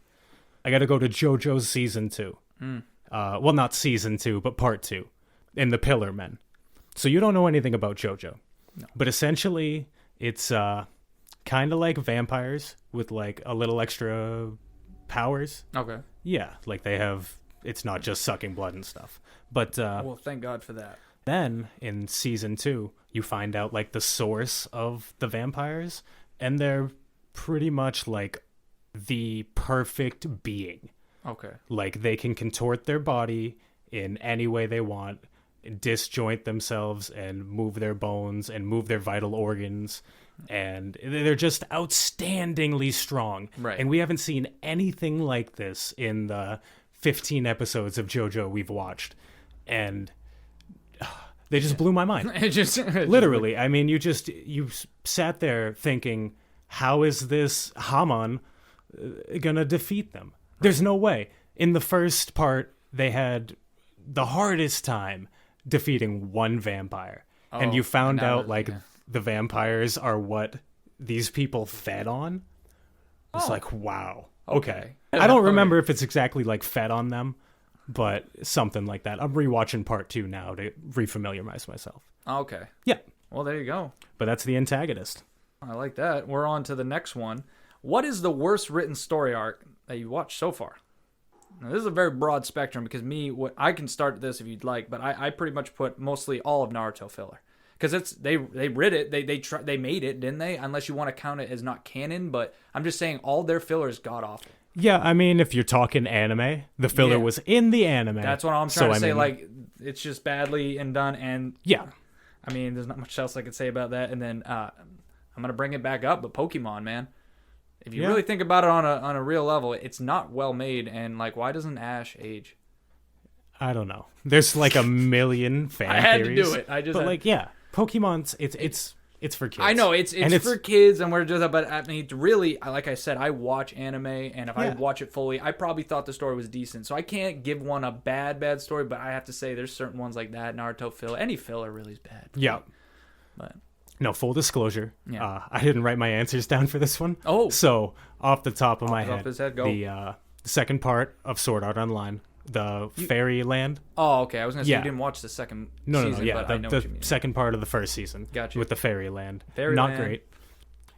[SPEAKER 2] I got to go to JoJo's season 2. Well, not season 2, but part 2, in the Pillar Men. So you don't know anything about JoJo, but essentially it's kind of like vampires with like a little extra powers.
[SPEAKER 1] Okay.
[SPEAKER 2] Yeah, like it's not just sucking blood and stuff. But
[SPEAKER 1] well, thank God for that.
[SPEAKER 2] Then in season 2, you find out like the source of the vampires, and they're pretty much like the perfect being.
[SPEAKER 1] Okay.
[SPEAKER 2] Like they can contort their body in any way they want. disjoint themselves and move their bones and move their vital organs, and they're just outstandingly strong.
[SPEAKER 1] Right.
[SPEAKER 2] And we haven't seen anything like this in the 15 episodes of JoJo we've watched, and they just blew my mind.
[SPEAKER 1] It just
[SPEAKER 2] Literally. I mean, you sat there thinking, how is this Haman gonna defeat them? There's no way. In the first part, they had the hardest time defeating one vampire. And you found out, like, the vampires are what these people fed on. It's like, wow. Okay. I don't remember if it's exactly, like, fed on them, but something like that. I'm rewatching part 2 now to refamiliarize myself.
[SPEAKER 1] Okay.
[SPEAKER 2] Yeah.
[SPEAKER 1] Well, there you go.
[SPEAKER 2] But that's the antagonist.
[SPEAKER 1] I like that. We're on to the next one. What is the worst written story arc that you watched so far? Now, this is a very broad spectrum because I can start this if you'd like, but I pretty much put mostly all of Naruto filler because they writ it, they made it, didn't they? Unless you want to count it as not canon, but I'm just saying all their filler is god awful.
[SPEAKER 2] Yeah, I mean, if you're talking anime, the filler was in the anime.
[SPEAKER 1] That's what I'm trying to say. Like, it's just badly and done, and
[SPEAKER 2] yeah,
[SPEAKER 1] I mean, there's not much else I could say about that. And then I'm gonna bring it back up, but Pokemon, man. If you really think about it on a real level, it's not well made, and like, why doesn't Ash age?
[SPEAKER 2] I don't know. There's like a million fan
[SPEAKER 1] I had
[SPEAKER 2] theories.
[SPEAKER 1] to do it.
[SPEAKER 2] Pokemon's it's for kids.
[SPEAKER 1] I know it's for kids, and we're just. But I mean, really, like I said, I watch anime, and if I watch it fully, I probably thought the story was decent. So I can't give one a bad story, but I have to say there's certain ones like that. Naruto filler, any filler really is bad.
[SPEAKER 2] Yeah,
[SPEAKER 1] but.
[SPEAKER 2] No, full disclosure.
[SPEAKER 1] Yeah.
[SPEAKER 2] I didn't write my answers down for this one.
[SPEAKER 1] Oh.
[SPEAKER 2] So, off the top of my head,
[SPEAKER 1] go.
[SPEAKER 2] The second part of Sword Art Online, the Fairyland.
[SPEAKER 1] Oh, okay. I was going to say you didn't watch the second season, but I know what you mean.
[SPEAKER 2] The second part of the first season.
[SPEAKER 1] Gotcha.
[SPEAKER 2] With the Fairyland.
[SPEAKER 1] Fairyland.
[SPEAKER 2] Not great.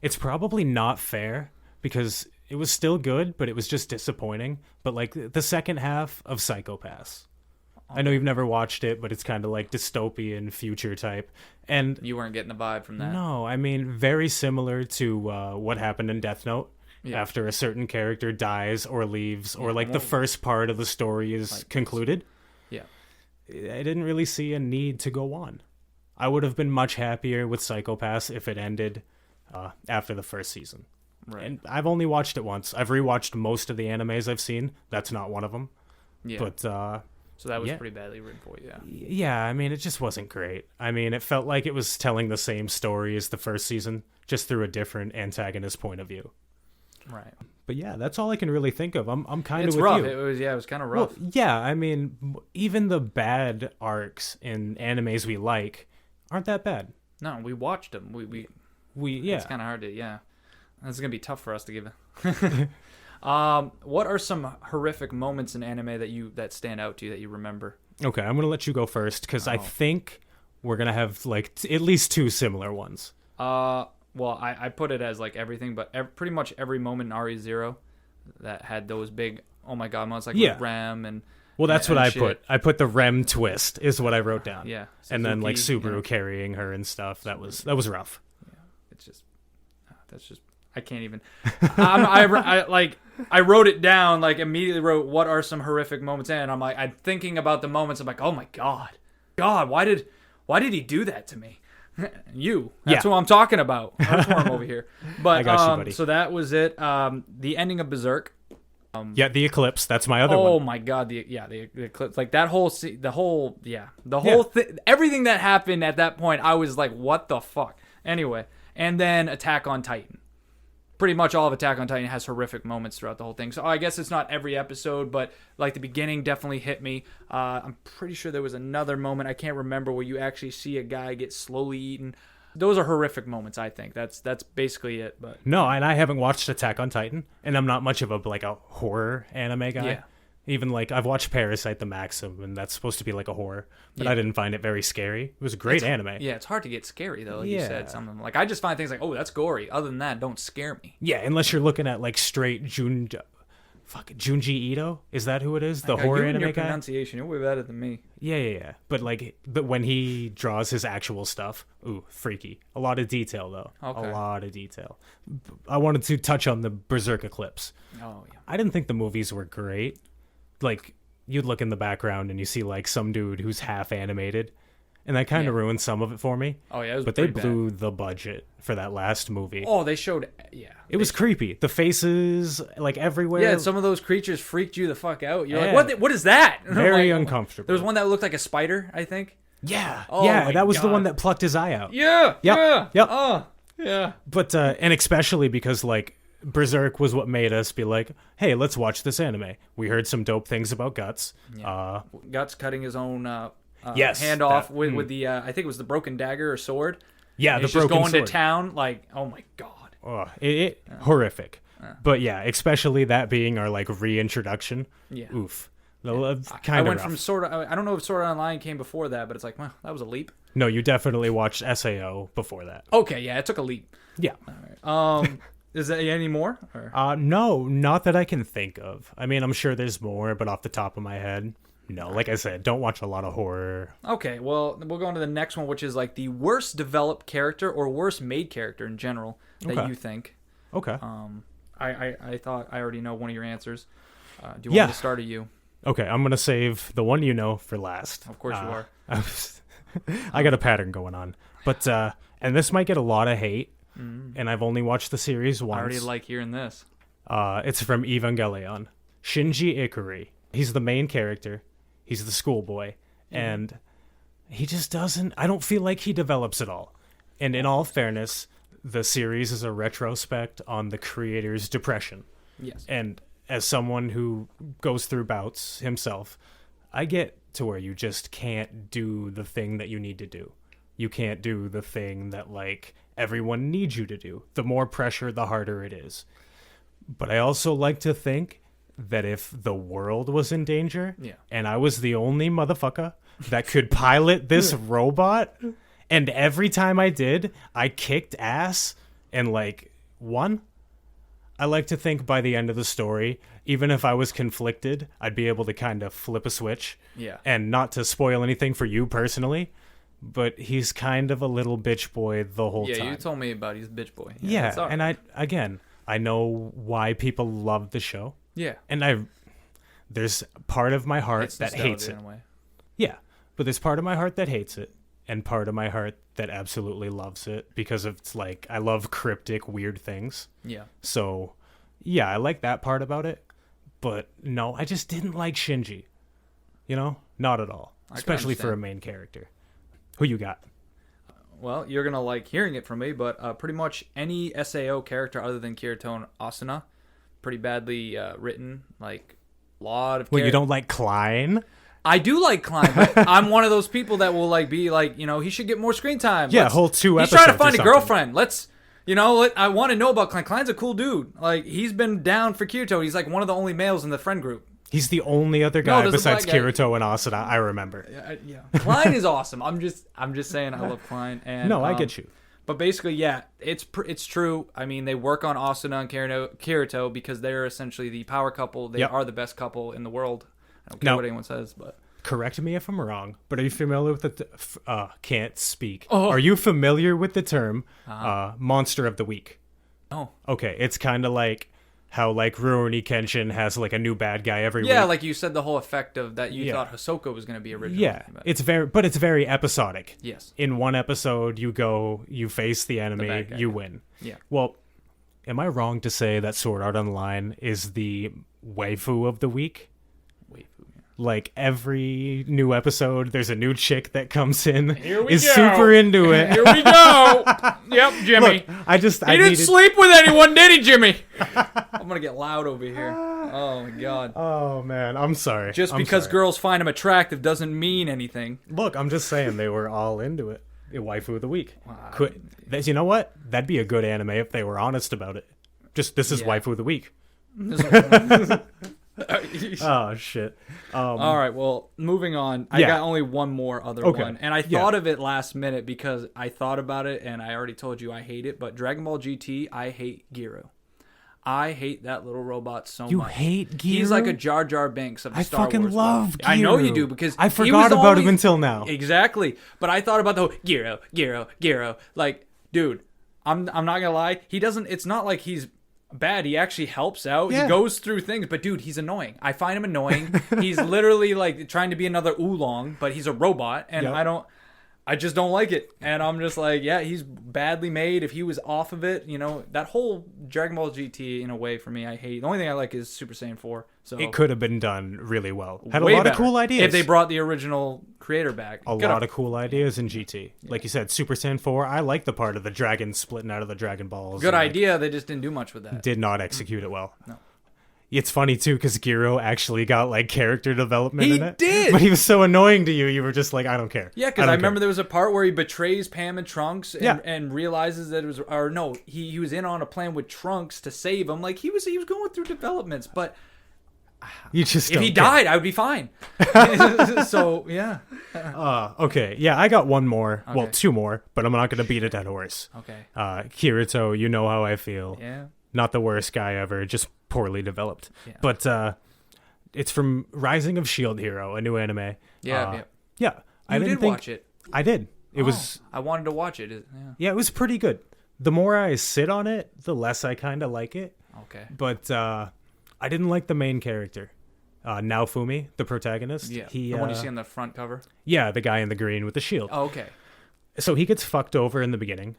[SPEAKER 2] It's probably not fair because it was still good, but it was just disappointing. But, like, the second half of Psycho-Pass. I know you've never watched it, but it's kind of like dystopian future type. And
[SPEAKER 1] you weren't getting the vibe from that.
[SPEAKER 2] No, I mean, very similar to what happened in Death Note.
[SPEAKER 1] Yeah.
[SPEAKER 2] After a certain character dies or leaves, or like the first part of the story is concluded.
[SPEAKER 1] Yeah.
[SPEAKER 2] I didn't really see a need to go on. I would have been much happier with Psycho-Pass if it ended after the first season.
[SPEAKER 1] Right.
[SPEAKER 2] And I've only watched it once. I've rewatched most of the animes I've seen. That's not one of them.
[SPEAKER 1] Yeah.
[SPEAKER 2] But
[SPEAKER 1] so that was pretty badly written for you, yeah.
[SPEAKER 2] Yeah, I mean, it just wasn't great. I mean, it felt like it was telling the same story as the first season, just through a different antagonist point of view.
[SPEAKER 1] Right.
[SPEAKER 2] But yeah, that's all I can really think of. I'm kind of
[SPEAKER 1] with
[SPEAKER 2] rough.
[SPEAKER 1] You. It was kind of rough.
[SPEAKER 2] Well, yeah, I mean, even the bad arcs in animes we like aren't that bad.
[SPEAKER 1] No, we watched them. We
[SPEAKER 2] It's
[SPEAKER 1] kind of hard to, This is going to be tough for us to give it. What are some horrific moments in anime that stand out to you that you remember?
[SPEAKER 2] Okay, I'm going to let you go first because I think we're going to have like at least two similar ones.
[SPEAKER 1] Well, I put it as like everything, but pretty much every moment in RE0 that had those big, oh my god moments, like with Rem and...
[SPEAKER 2] Well, that's
[SPEAKER 1] and
[SPEAKER 2] what I
[SPEAKER 1] shit.
[SPEAKER 2] put. I put the Rem twist is what I wrote down.
[SPEAKER 1] Yeah.
[SPEAKER 2] Suzuki, and then like Subaru carrying her and stuff. That was rough.
[SPEAKER 1] Yeah, it's just... That's just... I can't even... I wrote it down, like immediately wrote, what are some horrific moments? And I'm thinking about the moments. I'm like, oh my God, why did he do that to me? That's what I'm talking about. YungxHarm over here. But
[SPEAKER 2] I got you, buddy.
[SPEAKER 1] So that was it. The ending of Berserk.
[SPEAKER 2] The eclipse. That's my other one.
[SPEAKER 1] Oh my god, the eclipse. Like that whole thing, everything that happened at that point, I was like, what the fuck? Anyway, and then Attack on Titan. Pretty much all of Attack on Titan has horrific moments throughout the whole thing. So I guess it's not every episode, but like the beginning definitely hit me. I'm pretty sure there was another moment, I can't remember, where you actually see a guy get slowly eaten. Those are horrific moments, I think. That's basically it. But
[SPEAKER 2] no, and I haven't watched Attack on Titan, and I'm not much of a horror anime guy.
[SPEAKER 1] Yeah.
[SPEAKER 2] Even like I've watched Parasite the Maxim, and that's supposed to be like a horror, but I didn't find it very scary. It was a great anime.
[SPEAKER 1] Yeah, it's hard to get scary though. Like you said something like I just find things like, oh, that's gory. Other than that, don't scare me.
[SPEAKER 2] Yeah, unless you're looking at like straight Junji Ito. Is that who it is? The horror anime
[SPEAKER 1] your
[SPEAKER 2] guy.
[SPEAKER 1] Pronunciation, you're way better than me.
[SPEAKER 2] Yeah. But when he draws his actual stuff, ooh, freaky. A lot of detail though.
[SPEAKER 1] Okay.
[SPEAKER 2] A lot of detail. I wanted to touch on the Berserk eclipse.
[SPEAKER 1] Oh yeah.
[SPEAKER 2] I didn't think the movies were great. Like you'd look in the background and you see like some dude who's half animated, and that kind of ruined some of it for me.
[SPEAKER 1] Oh yeah, it was
[SPEAKER 2] but they
[SPEAKER 1] pretty
[SPEAKER 2] blew
[SPEAKER 1] bad.
[SPEAKER 2] the budget for that last movie.
[SPEAKER 1] Oh, they showed. Yeah,
[SPEAKER 2] it was creepy. The faces like everywhere.
[SPEAKER 1] Yeah, some of those creatures freaked you the fuck out. You're
[SPEAKER 2] Yeah.
[SPEAKER 1] like, what is that? And I'm
[SPEAKER 2] Very
[SPEAKER 1] like,
[SPEAKER 2] uncomfortable.
[SPEAKER 1] There was one that looked like a spider, I think.
[SPEAKER 2] Yeah,
[SPEAKER 1] Oh
[SPEAKER 2] yeah,
[SPEAKER 1] my
[SPEAKER 2] that was the
[SPEAKER 1] God.
[SPEAKER 2] one that plucked his eye out.
[SPEAKER 1] Yeah,
[SPEAKER 2] Yep,
[SPEAKER 1] yeah,
[SPEAKER 2] yep.
[SPEAKER 1] Oh, yeah.
[SPEAKER 2] But and especially because like Berserk was what made us be like, hey, let's watch this anime. We heard some dope things about Guts.
[SPEAKER 1] Yeah. Guts cutting his own
[SPEAKER 2] Yes,
[SPEAKER 1] hand off
[SPEAKER 2] that-
[SPEAKER 1] with the I think it was the broken dagger or sword.
[SPEAKER 2] Yeah,
[SPEAKER 1] And
[SPEAKER 2] the
[SPEAKER 1] he's just
[SPEAKER 2] broken
[SPEAKER 1] going
[SPEAKER 2] sword.
[SPEAKER 1] to town like, oh my God.
[SPEAKER 2] Oh, horrific. But yeah, especially that being our like reintroduction.
[SPEAKER 1] Yeah.
[SPEAKER 2] Oof. Kind
[SPEAKER 1] I
[SPEAKER 2] of
[SPEAKER 1] went
[SPEAKER 2] rough.
[SPEAKER 1] from Sword. I don't know if Sword Art Online came before that, but it's like, well, that was a leap.
[SPEAKER 2] No, you definitely watched SAO before that.
[SPEAKER 1] Okay, yeah, it took a leap.
[SPEAKER 2] Yeah.
[SPEAKER 1] Is there any more? Or?
[SPEAKER 2] No, not that I can think of. I mean, I'm sure there's more, but off the top of my head, no. Like I said, don't watch a lot of horror.
[SPEAKER 1] Okay, well, we'll go on to the next one, which is like the worst developed character or worst made character in general that
[SPEAKER 2] Okay.
[SPEAKER 1] you think.
[SPEAKER 2] Okay.
[SPEAKER 1] I thought I already know one of your answers. Do you
[SPEAKER 2] Yeah.
[SPEAKER 1] want me to start at you?
[SPEAKER 2] Okay, I'm gonna save the one you know for last.
[SPEAKER 1] Of course you are.
[SPEAKER 2] I got a pattern going on, but and this might get a lot of hate, and I've only watched the series once.
[SPEAKER 1] I already like hearing this.
[SPEAKER 2] It's from Evangelion. Shinji Ikari. He's the main character. He's the schoolboy, and he just doesn't. I don't feel like he develops at all. And in all fairness, the series is a retrospect on the creator's depression.
[SPEAKER 1] Yes.
[SPEAKER 2] And as someone who goes through bouts himself, I get to where you just can't do the thing that you need to do. You can't do the thing that like everyone needs you to do. The more pressure, the harder it is. But I also like to think that if the world was in danger and I was the only motherfucker that could pilot this robot, and every time I did, I kicked ass and like won, I like to think by the end of the story, even if I was conflicted, I'd be able to kind of flip a switch.
[SPEAKER 1] Yeah.
[SPEAKER 2] And not to spoil anything for you personally, but he's kind of a little bitch boy the whole time.
[SPEAKER 1] Yeah, you told me about he's bitch boy.
[SPEAKER 2] Yeah,
[SPEAKER 1] it's all right.
[SPEAKER 2] and I know why people love the show.
[SPEAKER 1] Yeah.
[SPEAKER 2] And there's part of my heart
[SPEAKER 1] It's
[SPEAKER 2] that
[SPEAKER 1] nostalgia
[SPEAKER 2] hates it.
[SPEAKER 1] in a way.
[SPEAKER 2] Yeah, but there's part of my heart that hates it, and part of my heart that absolutely loves it because it's like I love cryptic, weird things.
[SPEAKER 1] Yeah.
[SPEAKER 2] So, yeah, I like that part about it. But no, I just didn't like Shinji. You know, not at all,
[SPEAKER 1] I can
[SPEAKER 2] especially for a
[SPEAKER 1] understand.
[SPEAKER 2] main character. Who you got?
[SPEAKER 1] Well, you're gonna like hearing it from me, but pretty much any SAO character other than Kirito and Asuna, pretty badly written. Like a lot of.
[SPEAKER 2] Well, you don't like Klein?
[SPEAKER 1] I do like Klein, but I'm one of those people that will like be like, he should get more screen time.
[SPEAKER 2] Yeah, whole 2
[SPEAKER 1] He's
[SPEAKER 2] episodes.
[SPEAKER 1] trying to find
[SPEAKER 2] or
[SPEAKER 1] a
[SPEAKER 2] something.
[SPEAKER 1] girlfriend. I want to know about Klein. Klein's a cool dude. Like he's been down for Kirito. He's like one of the only males in the friend group.
[SPEAKER 2] He's the only other guy
[SPEAKER 1] there's a
[SPEAKER 2] besides
[SPEAKER 1] black guy.
[SPEAKER 2] Kirito and Asuna I remember.
[SPEAKER 1] Yeah, Klein is awesome. I'm just saying I love Klein. And
[SPEAKER 2] No, I get you.
[SPEAKER 1] But basically, yeah, it's true. I mean, they work on Asuna and Kirito because they're essentially the power couple. They
[SPEAKER 2] Yep.
[SPEAKER 1] are the best couple in the world. I don't care
[SPEAKER 2] No.
[SPEAKER 1] what anyone says, but
[SPEAKER 2] Correct me if I'm wrong, but are you familiar with the can't speak.
[SPEAKER 1] Oh.
[SPEAKER 2] Are you familiar with the term monster of the week?
[SPEAKER 1] oh
[SPEAKER 2] Okay, it's kind of like how like Rurouni Kenshin has like a new bad guy every
[SPEAKER 1] yeah,
[SPEAKER 2] week.
[SPEAKER 1] like you said, the whole effect of that you
[SPEAKER 2] Yeah.
[SPEAKER 1] thought Hisoka was going to be originally.
[SPEAKER 2] Yeah,
[SPEAKER 1] but-
[SPEAKER 2] it's very episodic.
[SPEAKER 1] yes,
[SPEAKER 2] In one episode, you face the enemy,
[SPEAKER 1] bad guy,
[SPEAKER 2] you
[SPEAKER 1] yeah.
[SPEAKER 2] win.
[SPEAKER 1] yeah.
[SPEAKER 2] Well, am I wrong to say that Sword Art Online is the waifu of the week?
[SPEAKER 1] Wait,
[SPEAKER 2] Like every new episode, there's a new chick that comes in,
[SPEAKER 1] Here we
[SPEAKER 2] is
[SPEAKER 1] go.
[SPEAKER 2] super into it.
[SPEAKER 1] Here we go. Yep, Jimmy.
[SPEAKER 2] Look, I
[SPEAKER 1] he didn't
[SPEAKER 2] needed...
[SPEAKER 1] sleep with anyone, did he, Jimmy? I'm gonna get loud over here. Oh my god.
[SPEAKER 2] Oh man, I'm sorry.
[SPEAKER 1] Just
[SPEAKER 2] I'm
[SPEAKER 1] because
[SPEAKER 2] sorry.
[SPEAKER 1] girls find him attractive doesn't mean anything.
[SPEAKER 2] Look, I'm just saying they were all into it. The waifu of the week.
[SPEAKER 1] Wow.
[SPEAKER 2] You know what? That'd be a good anime if they were honest about it. Just this is
[SPEAKER 1] Yeah.
[SPEAKER 2] waifu of the week. Oh shit.
[SPEAKER 1] All right, well, moving on. I
[SPEAKER 2] Yeah.
[SPEAKER 1] got only one more other
[SPEAKER 2] Okay.
[SPEAKER 1] one. And I
[SPEAKER 2] Yeah.
[SPEAKER 1] thought of it last minute because I thought about it and I already told you I hate it. But Dragon Ball GT, I hate Gyro. I hate that little robot so
[SPEAKER 2] You
[SPEAKER 1] much.
[SPEAKER 2] hate Gyro?
[SPEAKER 1] He's like a Jar Jar Binks of the
[SPEAKER 2] I
[SPEAKER 1] Star
[SPEAKER 2] fucking
[SPEAKER 1] Wars
[SPEAKER 2] love
[SPEAKER 1] world. I know you
[SPEAKER 2] Gyro.
[SPEAKER 1] do because
[SPEAKER 2] I
[SPEAKER 1] he was
[SPEAKER 2] forgot
[SPEAKER 1] the
[SPEAKER 2] about him
[SPEAKER 1] only-
[SPEAKER 2] until now.
[SPEAKER 1] Exactly. But I thought about the whole Gyro. Like, dude, I'm not gonna lie. He doesn't. It's not like he's bad. He actually helps out.
[SPEAKER 2] Yeah.
[SPEAKER 1] He goes through things, but dude, he's annoying. I find him annoying. He's literally like trying to be another oolong, but he's a robot, and
[SPEAKER 2] Yep.
[SPEAKER 1] I just don't like it. And I'm just like, yeah, he's badly made. If he was off of it, that whole Dragon Ball GT in a way for me, I hate. The only thing I like is Super Saiyan 4. So
[SPEAKER 2] It could have been done really well. Had a
[SPEAKER 1] way
[SPEAKER 2] lot of
[SPEAKER 1] better
[SPEAKER 2] cool ideas.
[SPEAKER 1] if they brought the original creator back.
[SPEAKER 2] a lot of cool ideas in GT. Like you said, Super Saiyan 4, I like the part of the dragon splitting out of the Dragon Balls.
[SPEAKER 1] Good
[SPEAKER 2] and, like,
[SPEAKER 1] idea. They just didn't do much with that.
[SPEAKER 2] did not execute it well.
[SPEAKER 1] No.
[SPEAKER 2] It's funny too because Giro actually got like character development
[SPEAKER 1] He
[SPEAKER 2] in it.
[SPEAKER 1] did!
[SPEAKER 2] But he was so annoying to you. You were just like, I don't care.
[SPEAKER 1] Yeah, because I remember there was a part where he betrays Pam and Trunks and realizes that it was, or no, he was in on a plan with Trunks to save him. Like he was going through developments, but
[SPEAKER 2] You just
[SPEAKER 1] if
[SPEAKER 2] don't
[SPEAKER 1] he
[SPEAKER 2] care.
[SPEAKER 1] died, I would be fine. So yeah,
[SPEAKER 2] Okay, yeah, I got one more. Well,
[SPEAKER 1] Okay.
[SPEAKER 2] two more, but I'm not going to beat a dead horse.
[SPEAKER 1] okay,
[SPEAKER 2] Kirito, you know how I feel.
[SPEAKER 1] yeah,
[SPEAKER 2] Not the worst guy ever, just poorly developed.
[SPEAKER 1] Yeah.
[SPEAKER 2] But it's from Rising of Shield Hero, a new anime.
[SPEAKER 1] yeah.
[SPEAKER 2] Yeah, I
[SPEAKER 1] You
[SPEAKER 2] didn't
[SPEAKER 1] did
[SPEAKER 2] think
[SPEAKER 1] watch it.
[SPEAKER 2] I did. It was
[SPEAKER 1] I wanted to watch it. Yeah.
[SPEAKER 2] it was pretty good. The more I sit on it, the less I kind of like it.
[SPEAKER 1] Okay.
[SPEAKER 2] But I didn't like the main character, Naofumi, the protagonist.
[SPEAKER 1] Yeah.
[SPEAKER 2] He,
[SPEAKER 1] the one you see on the front cover.
[SPEAKER 2] yeah, the guy in the green with the shield.
[SPEAKER 1] Oh, okay.
[SPEAKER 2] So he gets fucked over in the beginning,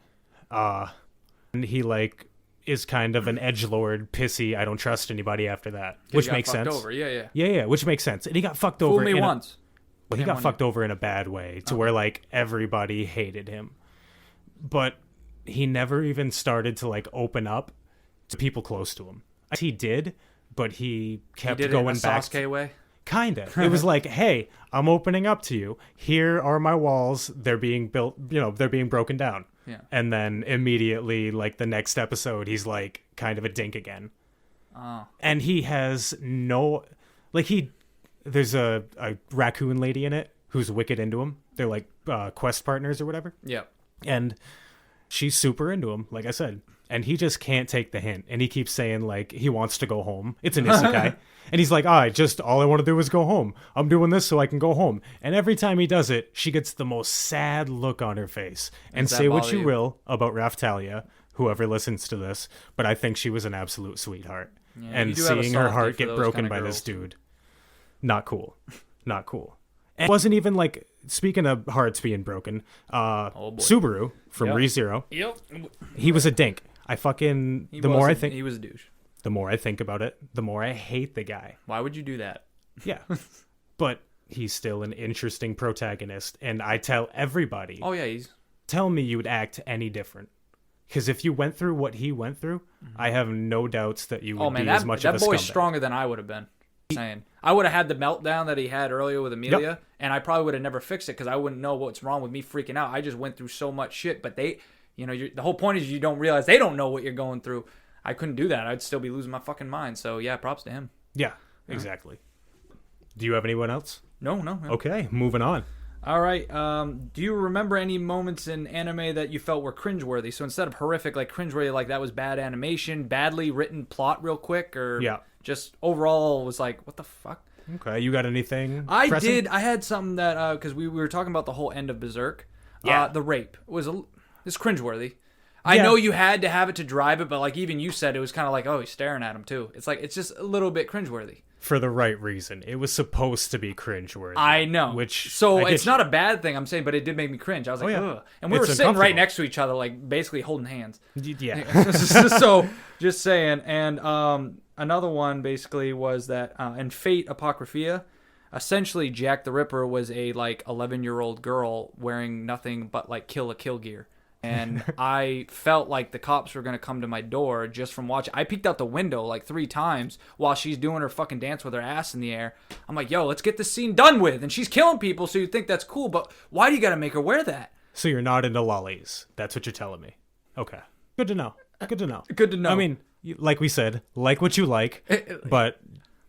[SPEAKER 2] and he like is kind of an edgelord, pissy. I don't trust anybody after that, which
[SPEAKER 1] He got
[SPEAKER 2] makes
[SPEAKER 1] fucked
[SPEAKER 2] sense.
[SPEAKER 1] Over. Yeah.
[SPEAKER 2] Yeah, which makes sense. And he got fucked over.
[SPEAKER 1] Fool me
[SPEAKER 2] in
[SPEAKER 1] once.
[SPEAKER 2] Well, he
[SPEAKER 1] Can't
[SPEAKER 2] got
[SPEAKER 1] win
[SPEAKER 2] fucked over in a bad way to where like everybody hated him, but he never even started to like open up to people close to him. He did, but he kept
[SPEAKER 1] He did
[SPEAKER 2] going
[SPEAKER 1] it in a
[SPEAKER 2] back.
[SPEAKER 1] Sasuke way.
[SPEAKER 2] Kinda. It was like, hey, I'm opening up to you. Here are my walls. They're being built. They're being broken down.
[SPEAKER 1] Yeah.
[SPEAKER 2] And then immediately, like the next episode, he's like kind of a dink again.
[SPEAKER 1] Oh.
[SPEAKER 2] And he has no, like there's a raccoon lady in it who's wicked into him. They're like quest partners or whatever.
[SPEAKER 1] Yeah.
[SPEAKER 2] And she's super into him, like I said. And he just can't take the hint. And he keeps saying like he wants to go home. It's an isekai. And he's like, all I want to do is go home. I'm doing this so I can go home. And every time he does it, she gets the most sad look on her face. And
[SPEAKER 1] Does that
[SPEAKER 2] say what
[SPEAKER 1] bother
[SPEAKER 2] you
[SPEAKER 1] you?
[SPEAKER 2] will about Raftalia, whoever listens to this, but I think she was an absolute sweetheart.
[SPEAKER 1] Yeah,
[SPEAKER 2] And
[SPEAKER 1] you do have a
[SPEAKER 2] seeing her
[SPEAKER 1] softie
[SPEAKER 2] heart
[SPEAKER 1] for
[SPEAKER 2] get
[SPEAKER 1] those
[SPEAKER 2] broken
[SPEAKER 1] kinda
[SPEAKER 2] by
[SPEAKER 1] girls.
[SPEAKER 2] this dude, not cool. Not cool. And it wasn't even like, speaking of hearts being broken,
[SPEAKER 1] boy.
[SPEAKER 2] Subaru from
[SPEAKER 1] Yep.
[SPEAKER 2] ReZero,
[SPEAKER 1] Yep.
[SPEAKER 2] he was a dink. The more
[SPEAKER 1] He was a douche.
[SPEAKER 2] the more I think about it, the more I hate the guy.
[SPEAKER 1] Why would you do that?
[SPEAKER 2] Yeah. But he's still an interesting protagonist, and I tell everybody,
[SPEAKER 1] Oh yeah, he's
[SPEAKER 2] tell me you would act any different. Because if you went through what he went through, I have no doubts that you would
[SPEAKER 1] Oh man,
[SPEAKER 2] be as much
[SPEAKER 1] that
[SPEAKER 2] of a
[SPEAKER 1] boy's
[SPEAKER 2] scumbag.
[SPEAKER 1] stronger than I would have been. Saying I would have had the meltdown that he had earlier with Amelia, and I probably would have never fixed it because I wouldn't know what's wrong with me freaking out. I just went through so much shit, but the whole point is you don't realize they don't know what you're going through. I couldn't do that. I'd still be losing my fucking mind. So yeah, props to him.
[SPEAKER 2] Yeah, exactly. Do you have anyone else?
[SPEAKER 1] No.
[SPEAKER 2] Okay, moving on.
[SPEAKER 1] All right. Do you remember any moments in anime that you felt were cringeworthy? So instead of horrific, like cringeworthy, like that was bad animation, badly written plot, real quick, or
[SPEAKER 2] Yeah.
[SPEAKER 1] just overall was like, what the fuck?
[SPEAKER 2] Okay, you got anything?
[SPEAKER 1] I
[SPEAKER 2] pressing?
[SPEAKER 1] did. I had something that because we were talking about the whole end of Berserk.
[SPEAKER 2] Yeah.
[SPEAKER 1] The rape it's cringeworthy. I
[SPEAKER 2] Yeah.
[SPEAKER 1] know you had to have it to drive it, but like even you said, it was kind of like, oh, he's staring at him too. It's like it's just a little bit cringeworthy.
[SPEAKER 2] For the right reason. It was supposed to be cringeworthy.
[SPEAKER 1] I know.
[SPEAKER 2] Which
[SPEAKER 1] so
[SPEAKER 2] I get
[SPEAKER 1] it's
[SPEAKER 2] you.
[SPEAKER 1] not a bad thing I'm saying, but it did make me cringe. I was like,
[SPEAKER 2] yeah.
[SPEAKER 1] ugh. And we
[SPEAKER 2] It's
[SPEAKER 1] were sitting right
[SPEAKER 2] uncomfortable.
[SPEAKER 1] next to each other, like basically holding hands.
[SPEAKER 2] Yeah.
[SPEAKER 1] So just saying. And another one basically was that in Fate Apocrypha, essentially Jack the Ripper was a like 11-year-old girl wearing nothing but like Kill la Kill gear. And I felt like the cops were going to come to my door just from watching. I peeked out the window like 3 times while she's doing her fucking dance with her ass in the air. I'm like, yo, let's get this scene done with. And she's killing people, so you'd think that's cool, but why do you got to make her wear that?
[SPEAKER 2] So you're not into lollies. That's what you're telling me. Okay. Good to know. Good to know.
[SPEAKER 1] Good to know.
[SPEAKER 2] I mean, like we said, like what you like, but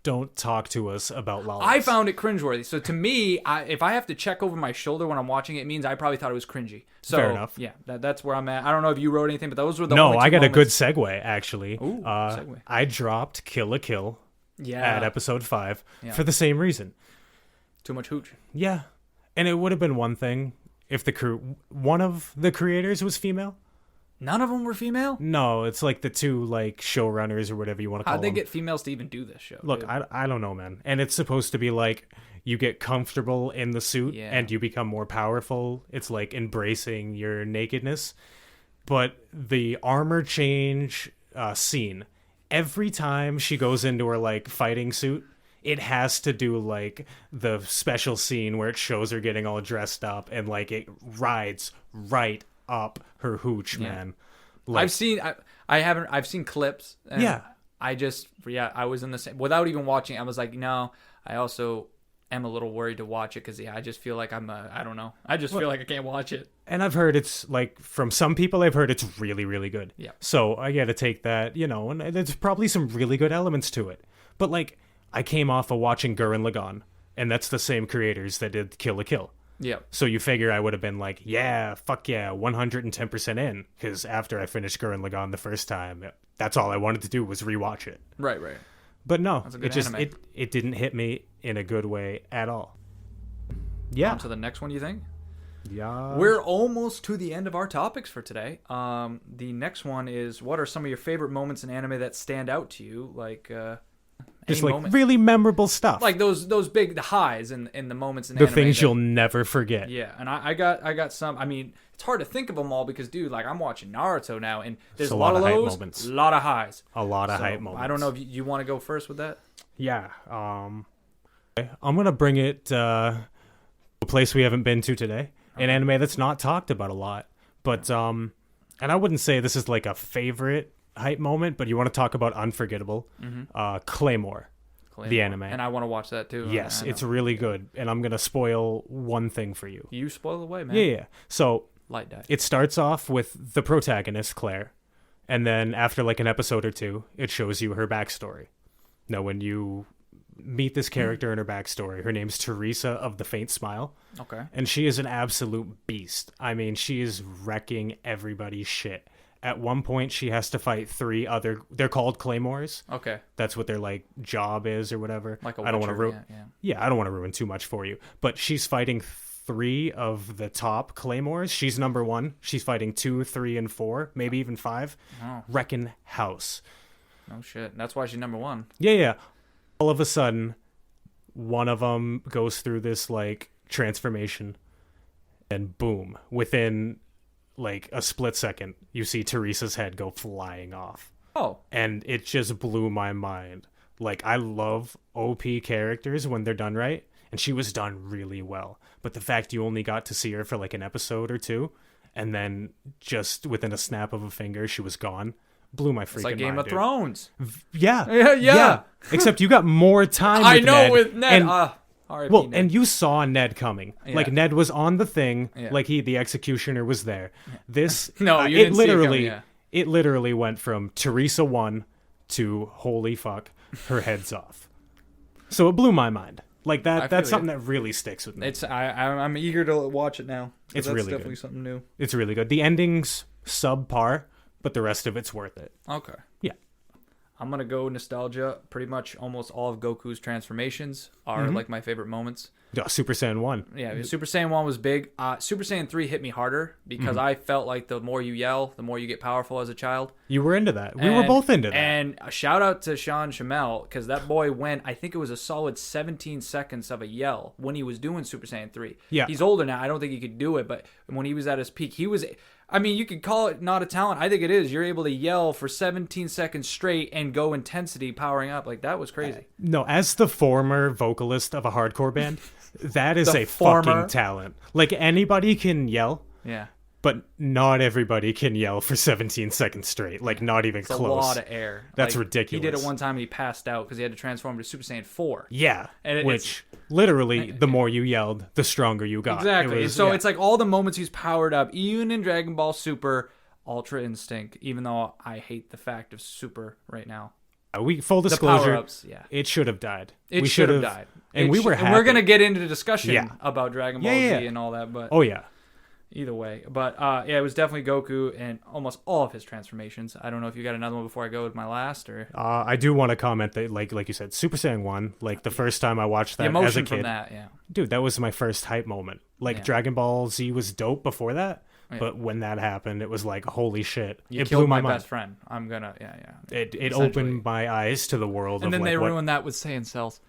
[SPEAKER 2] don't talk to us about lollies.
[SPEAKER 1] I found it cringeworthy. So to me, if I have to check over my shoulder when I'm watching it, it means I probably thought it was cringy. So,
[SPEAKER 2] Fair enough.
[SPEAKER 1] Yeah, that's where I'm at. I don't know if you wrote anything, but those were the
[SPEAKER 2] No,
[SPEAKER 1] only
[SPEAKER 2] I
[SPEAKER 1] two
[SPEAKER 2] got a good
[SPEAKER 1] moments.
[SPEAKER 2] segue, actually.
[SPEAKER 1] Ooh, segue.
[SPEAKER 2] I dropped Kill la Kill
[SPEAKER 1] Yeah,
[SPEAKER 2] at episode 5
[SPEAKER 1] Yeah.
[SPEAKER 2] for the same reason.
[SPEAKER 1] too much hooch.
[SPEAKER 2] Yeah. And it would have been one thing if one of the creators was female.
[SPEAKER 1] None of them were female?
[SPEAKER 2] No, it's like the two like showrunners or whatever you want to call
[SPEAKER 1] How'd
[SPEAKER 2] them.
[SPEAKER 1] they get females to even do this show?
[SPEAKER 2] Look,
[SPEAKER 1] dude?
[SPEAKER 2] I don't know, man. And it's supposed to be like you get comfortable in the suit and you become more powerful. It's like embracing your nakedness. But the armor change scene, every time she goes into her like fighting suit, it has to do like the special scene where it shows her getting all dressed up and like it rides right up her hooch, man. Like,
[SPEAKER 1] I've seen clips. And
[SPEAKER 2] Yeah.
[SPEAKER 1] I was in the same, without even watching, I was like, no, I also am a little worried to watch it because I just feel like I don't know. I just feel like I can't watch it.
[SPEAKER 2] and I've heard it's like from some people I've heard it's really, really good.
[SPEAKER 1] Yeah.
[SPEAKER 2] So I got to take that, and there's probably some really good elements to it. But like I came off of watching Gurren Lagann, and that's the same creators that did Kill la Kill.
[SPEAKER 1] Yeah.
[SPEAKER 2] So you figure I would have been like, yeah, fuck yeah, 110% in. Because after I finished Gurren Lagann the first time, that's all I wanted to do was rewatch it.
[SPEAKER 1] Right.
[SPEAKER 2] But no,
[SPEAKER 1] That's a good
[SPEAKER 2] it just
[SPEAKER 1] anime.
[SPEAKER 2] it didn't hit me in a good way at all. Yeah.
[SPEAKER 1] On to the next one, you think?
[SPEAKER 2] Yeah.
[SPEAKER 1] We're almost to the end of our topics for today. The next one is, what are some of your favorite moments in anime that stand out to you? Like,
[SPEAKER 2] just
[SPEAKER 1] any
[SPEAKER 2] like
[SPEAKER 1] moment.
[SPEAKER 2] really memorable stuff.
[SPEAKER 1] Like those big highs in the moments in
[SPEAKER 2] the
[SPEAKER 1] anime
[SPEAKER 2] things
[SPEAKER 1] that-
[SPEAKER 2] you'll never forget.
[SPEAKER 1] Yeah, and I got some. I mean, it's hard to think of them all because, dude, like I'm watching Naruto now, and there's
[SPEAKER 2] It's
[SPEAKER 1] a lot of
[SPEAKER 2] hype
[SPEAKER 1] lows,
[SPEAKER 2] moments.
[SPEAKER 1] a lot of highs.
[SPEAKER 2] A lot of
[SPEAKER 1] So,
[SPEAKER 2] hype moments.
[SPEAKER 1] I don't know if you want to go first with that.
[SPEAKER 2] Yeah. Okay. I'm gonna bring it to a place we haven't been to today. An anime that's not talked about a lot. But and I wouldn't say this is like a favorite hype moment, but you want to talk about unforgettable. Claymore. The anime.
[SPEAKER 1] And I want to watch that too.
[SPEAKER 2] Yes,
[SPEAKER 1] I
[SPEAKER 2] it's
[SPEAKER 1] know.
[SPEAKER 2] really good. And I'm gonna spoil one thing for you.
[SPEAKER 1] You spoil away, man.
[SPEAKER 2] Yeah. So
[SPEAKER 1] Light die.
[SPEAKER 2] it starts off with the protagonist, Claire, and then after like an episode or two, it shows you her backstory. Now, when you meet this character in her backstory, her name's Teresa of the Faint Smile,
[SPEAKER 1] Okay.
[SPEAKER 2] and she is an absolute beast. I mean, she is wrecking everybody's shit. At one point, she has to fight 3 other. They're called claymores.
[SPEAKER 1] Okay.
[SPEAKER 2] That's what their like job is or whatever.
[SPEAKER 1] Like a
[SPEAKER 2] I don't want to
[SPEAKER 1] Witcher,
[SPEAKER 2] ruin.
[SPEAKER 1] yeah.
[SPEAKER 2] Yeah, I don't want to ruin too much for you. But she's fighting 3 of the top claymores. She's number 1. She's fighting 2, 3, and 4, maybe even 5.
[SPEAKER 1] Oh.
[SPEAKER 2] Wrecking house.
[SPEAKER 1] No shit. That's why she's number 1.
[SPEAKER 2] Yeah. All of a sudden, one of them goes through this like transformation, and boom, within like a split second, you see Teresa's head go flying off.
[SPEAKER 1] Oh.
[SPEAKER 2] And it just blew my mind. Like, I love OP characters when they're done right, and she was done really well. But the fact you only got to see her for like an episode or 2, and then just within a snap of a finger, she was gone, blew my freaking mind.
[SPEAKER 1] It's like Game of
[SPEAKER 2] dude.
[SPEAKER 1] Thrones.
[SPEAKER 2] Yeah.
[SPEAKER 1] Yeah.
[SPEAKER 2] Except you got more time with
[SPEAKER 1] I know
[SPEAKER 2] Ned.
[SPEAKER 1] with Ned.
[SPEAKER 2] And,
[SPEAKER 1] R.I.P.
[SPEAKER 2] well,
[SPEAKER 1] Ned.
[SPEAKER 2] and you saw Ned coming.
[SPEAKER 1] Yeah.
[SPEAKER 2] Like, Ned was on the thing.
[SPEAKER 1] Yeah.
[SPEAKER 2] Like, the executioner was there. This...
[SPEAKER 1] No, you
[SPEAKER 2] it
[SPEAKER 1] didn't see it
[SPEAKER 2] literally...
[SPEAKER 1] coming, yeah.
[SPEAKER 2] It literally went from Teresa 1 to holy fuck, her head's off. So it blew my mind. Like that. That's
[SPEAKER 1] feel
[SPEAKER 2] something
[SPEAKER 1] you.
[SPEAKER 2] that really sticks with me.
[SPEAKER 1] I'm eager to watch it now. 'Cause
[SPEAKER 2] It's
[SPEAKER 1] that's
[SPEAKER 2] really
[SPEAKER 1] definitely
[SPEAKER 2] good.
[SPEAKER 1] something new.
[SPEAKER 2] It's really good. The ending's subpar, but the rest of it's worth it.
[SPEAKER 1] Okay.
[SPEAKER 2] Yeah.
[SPEAKER 1] I'm gonna go nostalgia. Pretty much almost all of Goku's transformations are like my favorite moments.
[SPEAKER 2] Super Saiyan 1.
[SPEAKER 1] Yeah, Super Saiyan 1 was big. Super Saiyan 3 hit me harder because I felt like the more you yell, the more you get powerful as a child.
[SPEAKER 2] You were into that. We were both into that.
[SPEAKER 1] And a shout out to Sean Shamel because that boy went, I think it was a solid 17 seconds of a yell when he was doing Super Saiyan 3.
[SPEAKER 2] Yeah.
[SPEAKER 1] He's older now. I don't think he could do it, but when he was at his peak, he was... I mean, you could call it not a talent. I think it is. You're able to yell for 17 seconds straight and go intensity powering up. Like, that was crazy.
[SPEAKER 2] No, as the former vocalist of a hardcore band, that is
[SPEAKER 1] The
[SPEAKER 2] a
[SPEAKER 1] former?
[SPEAKER 2] fucking talent. Like, anybody can yell,
[SPEAKER 1] Yeah.
[SPEAKER 2] but not everybody can yell for 17 seconds straight. Like, not even
[SPEAKER 1] It's
[SPEAKER 2] close.
[SPEAKER 1] a lot of air.
[SPEAKER 2] That's
[SPEAKER 1] Like,
[SPEAKER 2] ridiculous.
[SPEAKER 1] He did it one time and he passed out because he had to transform to Super Saiyan 4.
[SPEAKER 2] Yeah,
[SPEAKER 1] And it's-
[SPEAKER 2] which literally, the more you yelled, the stronger you got.
[SPEAKER 1] Exactly.
[SPEAKER 2] It was-
[SPEAKER 1] So
[SPEAKER 2] yeah.
[SPEAKER 1] it's like all the moments he's powered up, even in Dragon Ball Super, Ultra Instinct, even though I hate the fact of Super right now.
[SPEAKER 2] full
[SPEAKER 1] The
[SPEAKER 2] disclosure,
[SPEAKER 1] power-ups, yeah.
[SPEAKER 2] it should have died.
[SPEAKER 1] It
[SPEAKER 2] we
[SPEAKER 1] should have died.
[SPEAKER 2] And we were happy.
[SPEAKER 1] We're going to get into the discussion
[SPEAKER 2] Yeah.
[SPEAKER 1] about Dragon Ball
[SPEAKER 2] Yeah,
[SPEAKER 1] Z
[SPEAKER 2] yeah.
[SPEAKER 1] and all that, but
[SPEAKER 2] Oh, yeah.
[SPEAKER 1] either way. But yeah, it was definitely Goku and almost all of his transformations. I don't know if you got another one before I go with my last or...
[SPEAKER 2] I do want to comment that, like you said, Super Saiyan 1, like the first time I watched
[SPEAKER 1] The
[SPEAKER 2] that as a
[SPEAKER 1] emotion
[SPEAKER 2] kid,
[SPEAKER 1] from that, yeah.
[SPEAKER 2] dude, that was my first hype moment. Like
[SPEAKER 1] Yeah.
[SPEAKER 2] Dragon Ball Z was dope before that, But when that happened, it was like, holy shit.
[SPEAKER 1] You
[SPEAKER 2] it
[SPEAKER 1] killed
[SPEAKER 2] blew
[SPEAKER 1] my
[SPEAKER 2] mind.
[SPEAKER 1] best friend. I'm gonna, yeah.
[SPEAKER 2] It opened my eyes to the world
[SPEAKER 1] And
[SPEAKER 2] of
[SPEAKER 1] then
[SPEAKER 2] like
[SPEAKER 1] they
[SPEAKER 2] what...
[SPEAKER 1] ruined that with saiyan cells.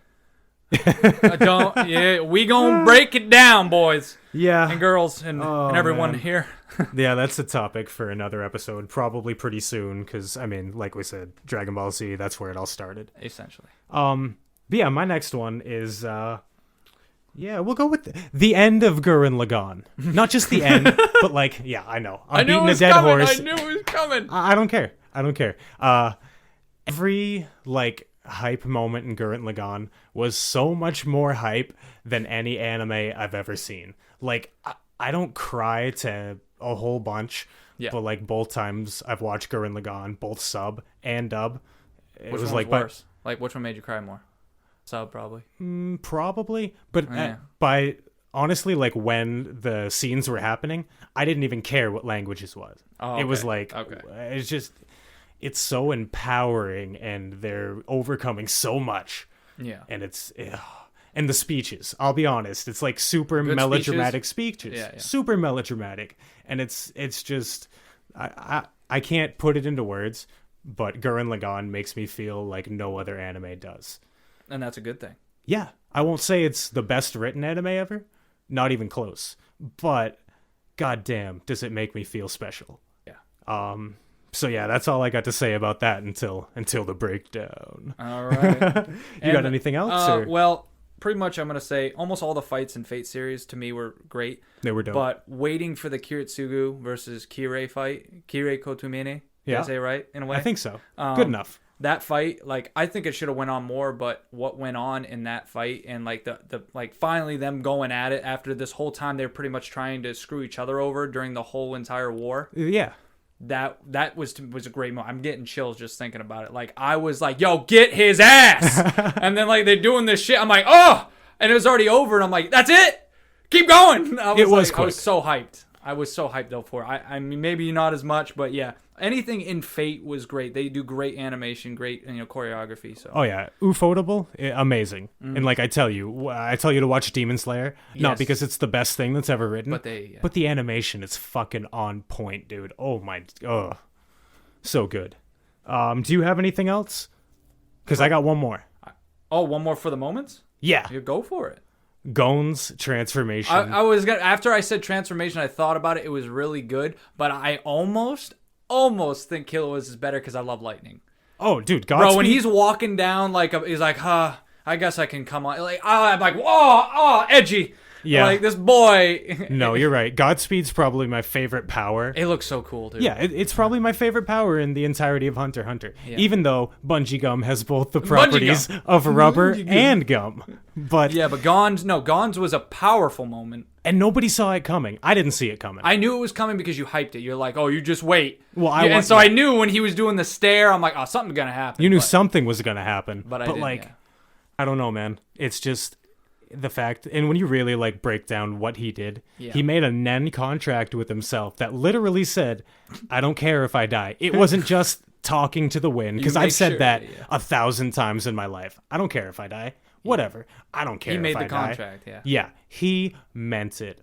[SPEAKER 1] We gonna break it down, boys
[SPEAKER 2] Yeah.
[SPEAKER 1] and girls and everyone
[SPEAKER 2] man.
[SPEAKER 1] here.
[SPEAKER 2] Yeah, that's a topic for another episode, probably pretty soon, because, I mean, like we said, Dragon Ball Z, that's where it all started.
[SPEAKER 1] Essentially.
[SPEAKER 2] But yeah, my next one is, we'll go with the end of Gurren Lagann. Not just the end, but like, yeah, I know. I'm beating a dead horse.
[SPEAKER 1] I knew it was coming.
[SPEAKER 2] I don't care. Every, like, hype moment in Gurren Lagann was so much more hype than any anime I've ever seen. Like, I don't cry to a whole bunch, but like both times I've watched Gurren Lagann, both sub and dub, it
[SPEAKER 1] Which
[SPEAKER 2] was
[SPEAKER 1] one
[SPEAKER 2] like
[SPEAKER 1] worse? Like, which one made you cry more? Sub, probably.
[SPEAKER 2] Probably, but
[SPEAKER 1] Yeah.
[SPEAKER 2] by honestly, like when the scenes were happening, I didn't even care what languages was.
[SPEAKER 1] Oh,
[SPEAKER 2] It was
[SPEAKER 1] okay.
[SPEAKER 2] like
[SPEAKER 1] Okay.
[SPEAKER 2] it's just it's so empowering, and they're overcoming so much.
[SPEAKER 1] Yeah.
[SPEAKER 2] And it's and the speeches, I'll be honest, it's like super
[SPEAKER 1] Good
[SPEAKER 2] melodramatic speeches.
[SPEAKER 1] Yeah.
[SPEAKER 2] Super melodramatic, and it's just I can't put it into words, but Gurren Lagann makes me feel like no other anime does.
[SPEAKER 1] And that's a good thing.
[SPEAKER 2] Yeah, I won't say it's the best written anime ever, not even close, but goddamn does it make me feel special.
[SPEAKER 1] Yeah.
[SPEAKER 2] So yeah, that's all I got to say about that until the breakdown.
[SPEAKER 1] All right.
[SPEAKER 2] You got anything else? Or?
[SPEAKER 1] Well, pretty much I'm going to say almost all the fights in Fate series to me were great.
[SPEAKER 2] They were dope.
[SPEAKER 1] But waiting for the Kiritsugu versus Kirei fight, Kirei Kotumene, did I say it right in a way?
[SPEAKER 2] I think so. Good enough.
[SPEAKER 1] That fight, like, I think it should have went on more, but what went on in that fight and like the like finally them going at it after this whole time they're pretty much trying to screw each other over during the whole entire war.
[SPEAKER 2] Yeah.
[SPEAKER 1] That was a great moment. I'm getting chills just thinking about it. Like, I was like, yo, get his ass. And then like they're doing this shit. I'm like, oh, and it was already over. And I'm like, that's it. Keep going. I was so hyped. I was so hyped though for it. I mean, maybe not as much, but yeah, anything in Fate was great. They do great animation, great choreography. So.
[SPEAKER 2] Oh yeah, Ufotable, amazing. And like I tell you to watch Demon Slayer, not because it's the best thing that's ever written, but the animation is fucking on point, dude. So good. Do you have anything else? Because I got one more.
[SPEAKER 1] Oh, one more for the moments?
[SPEAKER 2] Yeah,
[SPEAKER 1] You go for it.
[SPEAKER 2] Gon's transformation.
[SPEAKER 1] I was gonna, after I said transformation, I thought about it. It was really good, but I almost think Killua's is better because I love lightning.
[SPEAKER 2] Oh, dude, Godspeed.
[SPEAKER 1] Bro, when he's walking down, like, he's like, I guess I can come on. Like, I'm like, whoa, edgy.
[SPEAKER 2] Yeah.
[SPEAKER 1] Like, this boy.
[SPEAKER 2] No, you're right. Godspeed's probably my favorite power.
[SPEAKER 1] It looks so cool, dude.
[SPEAKER 2] Yeah, it's probably my favorite power in the entirety of Hunter x Hunter.
[SPEAKER 1] Yeah.
[SPEAKER 2] Even though Bungee Gum has both the properties of rubber and gum. But
[SPEAKER 1] yeah, but Gon's was a powerful moment.
[SPEAKER 2] And nobody saw it coming. I didn't see it coming.
[SPEAKER 1] I knew it was coming because you hyped it. You're like, oh, you just wait.
[SPEAKER 2] Well,
[SPEAKER 1] I knew when he was doing the stare, I'm like, oh, something's gonna happen.
[SPEAKER 2] You knew something was gonna happen.
[SPEAKER 1] But I didn't,
[SPEAKER 2] like, I don't know, man. It's just the fact, and when you really like break down what he did, he made a Nen contract with himself that literally said, I don't care if I die. It wasn't just talking to the wind, because I've said that 1,000 times in my life. I don't care if I die. Whatever. I don't care if I die.
[SPEAKER 1] He made the contract,
[SPEAKER 2] Yeah, he meant it.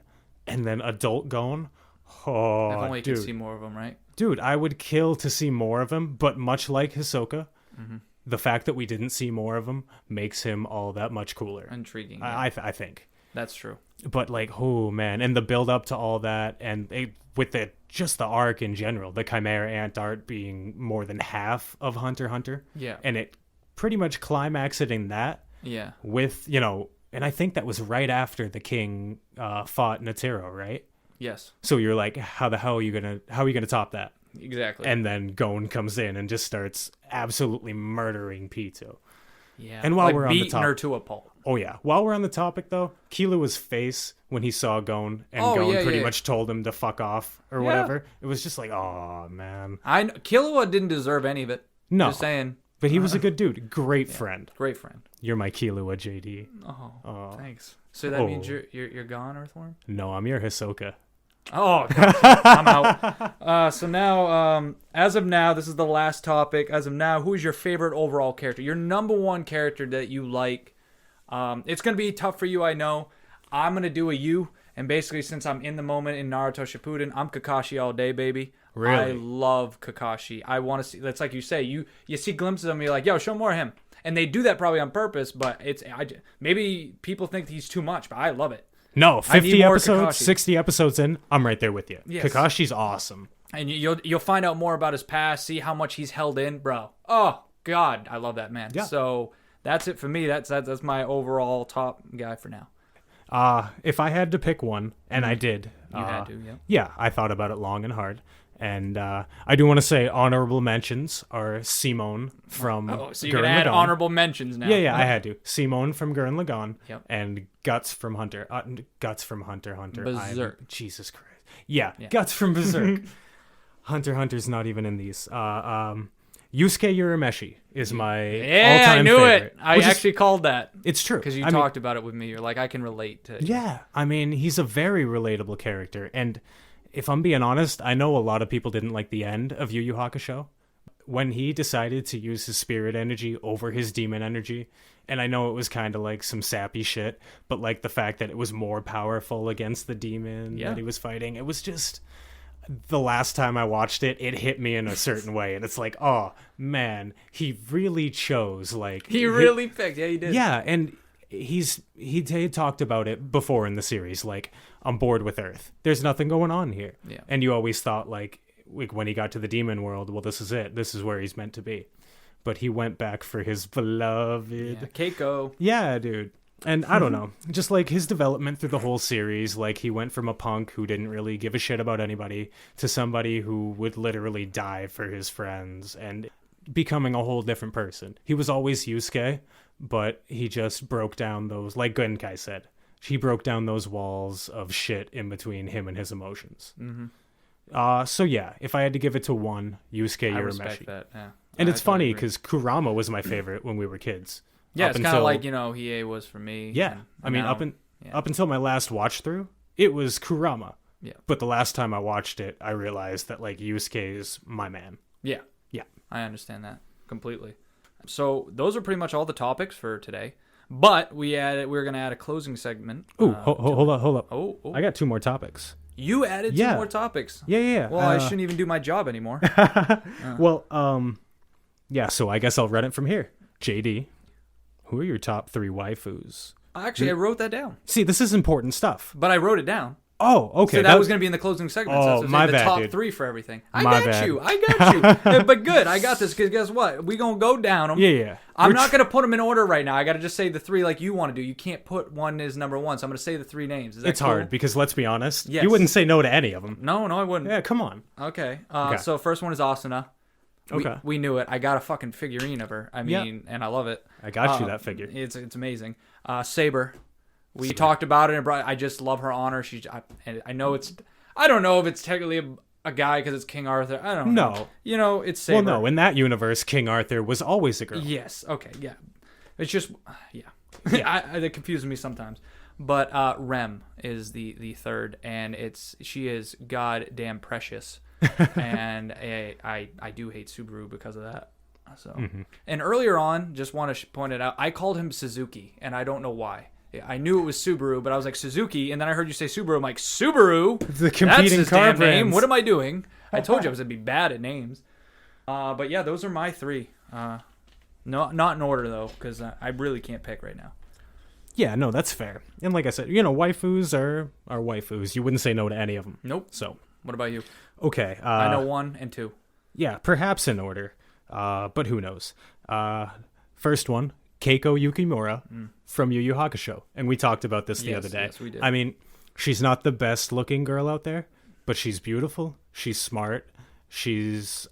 [SPEAKER 2] And then Adult Gon, oh,
[SPEAKER 1] if only
[SPEAKER 2] dude.
[SPEAKER 1] you could see more of them, right?
[SPEAKER 2] Dude, I would kill to see more of him, but much like Hisoka, the fact that we didn't see more of him makes him all that much cooler.
[SPEAKER 1] Intriguing.
[SPEAKER 2] I think.
[SPEAKER 1] That's true.
[SPEAKER 2] But like, oh man, and the build up to all that, and with just the arc in general, the Chimera Ant art being more than half of Hunter x Hunter.
[SPEAKER 1] Yeah.
[SPEAKER 2] And it pretty much climaxed in that.
[SPEAKER 1] Yeah.
[SPEAKER 2] With, and I think that was right after the king fought Netero, right?
[SPEAKER 1] Yes.
[SPEAKER 2] So you're like, how are you gonna top that?
[SPEAKER 1] Exactly.
[SPEAKER 2] And then Gon comes in and just starts absolutely murdering Pito.
[SPEAKER 1] Yeah.
[SPEAKER 2] And while
[SPEAKER 1] like
[SPEAKER 2] we're on the
[SPEAKER 1] beating
[SPEAKER 2] topic,
[SPEAKER 1] her to a pulp.
[SPEAKER 2] Oh yeah. While we're on the topic though, Killua's face when he saw Gon and Gon pretty much told him to fuck off or whatever. It was just like, oh man.
[SPEAKER 1] Killua didn't deserve any of it.
[SPEAKER 2] No.
[SPEAKER 1] Just saying.
[SPEAKER 2] But he was a good dude. Great friend.
[SPEAKER 1] Great friend.
[SPEAKER 2] You're my Killua, JD.
[SPEAKER 1] Oh, thanks. So that means you're gone, Earthworm?
[SPEAKER 2] No, I'm your Hisoka.
[SPEAKER 1] Oh, gotcha. I'm out. So now, as of now, this is the last topic. As of now, who is your favorite overall character? Your number one character that you like. It's going to be tough for you, I know. I'm going to do a you, And basically, since I'm in the moment in Naruto Shippuden, I'm Kakashi all day, baby.
[SPEAKER 2] Really?
[SPEAKER 1] I love Kakashi. I want to see. That's like you say. You see glimpses of him. You're like, yo, show more of him. And they do that probably on purpose. But maybe people think he's too much, but I love it.
[SPEAKER 2] No, 50 episodes,
[SPEAKER 1] Kakashi.
[SPEAKER 2] 60 episodes in, I'm right there with you.
[SPEAKER 1] Yes.
[SPEAKER 2] Kakashi's awesome.
[SPEAKER 1] And you'll find out more about his past. See how much he's held in, bro. Oh God, I love that man.
[SPEAKER 2] Yeah.
[SPEAKER 1] So that's it for me. That's my overall top guy for now.
[SPEAKER 2] If I had to pick one, and I did.
[SPEAKER 1] You had to, yeah.
[SPEAKER 2] Yeah, I thought about it long and hard. And I do want to say honorable mentions are Simone from
[SPEAKER 1] So you
[SPEAKER 2] Gurren
[SPEAKER 1] can add
[SPEAKER 2] Lagann.
[SPEAKER 1] honorable mentions now.
[SPEAKER 2] Yeah, I had to. Simone from Gurren Lagann.
[SPEAKER 1] Yep.
[SPEAKER 2] And Guts from Hunter. Guts from Hunter x Hunter.
[SPEAKER 1] Berserk.
[SPEAKER 2] Jesus Christ. Yeah, Guts from Berserk. Hunter x Hunter's not even in these. Yusuke Urameshi is my all-time
[SPEAKER 1] I knew
[SPEAKER 2] favorite.
[SPEAKER 1] it. I actually called that.
[SPEAKER 2] It's true.
[SPEAKER 1] Because you
[SPEAKER 2] I mean,
[SPEAKER 1] talked about it with me. You're like, I can relate to it.
[SPEAKER 2] yeah, I mean, he's a very relatable character. And if I'm being honest, I know a lot of people didn't like the end of Yu Yu Hakusho. When he decided to use his spirit energy over his demon energy, and I know it was kind of like some sappy shit, but like the fact that it was more powerful against the demon that he was fighting, it was just... The last time I watched it, it hit me in a certain way. And it's like, oh, man, he really chose, like...
[SPEAKER 1] He really picked. Yeah, he did.
[SPEAKER 2] Yeah, and he had talked about it before in the series, like, I'm bored with Earth. There's nothing going on here.
[SPEAKER 1] Yeah.
[SPEAKER 2] And you always thought, like when he got to the demon world, well, this is it. This is where he's meant to be. But he went back for his beloved...
[SPEAKER 1] Yeah, Keiko.
[SPEAKER 2] Yeah, dude. And I don't know, just like his development through the whole series, like he went from a punk who didn't really give a shit about anybody to somebody who would literally die for his friends and becoming a whole different person. He was always Yusuke, but he just broke down those, like Genkai said, he broke down those walls of shit in between him and his emotions. Mm-hmm. So yeah, if I had to give it to one, Yusuke Urameshi.
[SPEAKER 1] I respect that, yeah.
[SPEAKER 2] And it's funny because Kurama was my favorite when we were kids.
[SPEAKER 1] Yeah, it's kind of like, Hiei was for me.
[SPEAKER 2] Yeah. I mean, up until my last watch through, it was Kurama.
[SPEAKER 1] Yeah.
[SPEAKER 2] But the last time I watched it, I realized that, like, Yusuke is my man.
[SPEAKER 1] Yeah.
[SPEAKER 2] Yeah.
[SPEAKER 1] I understand that completely. So those are pretty much all the topics for today. But we're going to add a closing segment.
[SPEAKER 2] Ooh, hold up.
[SPEAKER 1] Oh.
[SPEAKER 2] I got 2 more topics.
[SPEAKER 1] You added 2 more topics.
[SPEAKER 2] Yeah.
[SPEAKER 1] Well, I shouldn't even do my job anymore.
[SPEAKER 2] Well, yeah, so I guess I'll run it from here. JD. Who are your top 3 waifus?
[SPEAKER 1] Actually, I wrote that down.
[SPEAKER 2] See, this is important stuff.
[SPEAKER 1] But I wrote it down.
[SPEAKER 2] Oh, okay.
[SPEAKER 1] So that was going to be in the closing segment.
[SPEAKER 2] Oh,
[SPEAKER 1] so
[SPEAKER 2] my
[SPEAKER 1] the
[SPEAKER 2] bad,
[SPEAKER 1] top
[SPEAKER 2] dude.
[SPEAKER 1] 3 for everything. I
[SPEAKER 2] My
[SPEAKER 1] got
[SPEAKER 2] bad.
[SPEAKER 1] you. But good. I got this because guess what? We're going to go down them.
[SPEAKER 2] Yeah.
[SPEAKER 1] I'm not going to put them in order right now. I got to just say the 3 like you want to do. You can't put one as number 1. So I'm going to say the 3 names. Is that
[SPEAKER 2] It's
[SPEAKER 1] cool?
[SPEAKER 2] hard because, let's be honest,
[SPEAKER 1] Yes.
[SPEAKER 2] you wouldn't say no to any of them.
[SPEAKER 1] No, I wouldn't.
[SPEAKER 2] Yeah, come on.
[SPEAKER 1] Okay.
[SPEAKER 2] Okay.
[SPEAKER 1] So first one is Asuna.
[SPEAKER 2] Okay.
[SPEAKER 1] We knew it. I got a fucking figurine of her. I mean, and I love it.
[SPEAKER 2] I got you that figure.
[SPEAKER 1] It's amazing. Saber. We talked about it. And I just love her honor. I know it's. I don't know if it's technically a guy because it's King Arthur. I don't know.
[SPEAKER 2] No.
[SPEAKER 1] It's Saber.
[SPEAKER 2] Well, no. In that universe, King Arthur was always a girl.
[SPEAKER 1] Yes. Okay. Yeah. It's just. Yeah. That confuses me sometimes. But Rem is the third, and she is goddamn precious. And I do hate Subaru because of that. So, And earlier on, just want to point it out, I called him Suzuki, and I don't know why. I knew it was Subaru, but I was like Suzuki, and then I heard you say Subaru. I'm like, Subaru?
[SPEAKER 2] The competing
[SPEAKER 1] That's his
[SPEAKER 2] car
[SPEAKER 1] damn name.
[SPEAKER 2] brands.
[SPEAKER 1] What am I doing? I told you I was gonna be bad at names. But yeah, those are my 3. No, not in order though, because I really can't pick right now.
[SPEAKER 2] Yeah, no, that's fair. And like I said, waifus are waifus. You wouldn't say no to any of them.
[SPEAKER 1] Nope.
[SPEAKER 2] So,
[SPEAKER 1] What about you?
[SPEAKER 2] okay.
[SPEAKER 1] I know 1 and 2.
[SPEAKER 2] Yeah, perhaps in order. But who knows? First one, Keiko Yukimura from Yu Yu Hakusho. And we talked about this the other day.
[SPEAKER 1] Yes, we did.
[SPEAKER 2] I mean, she's not the best looking girl out there, but she's beautiful. She's smart. She's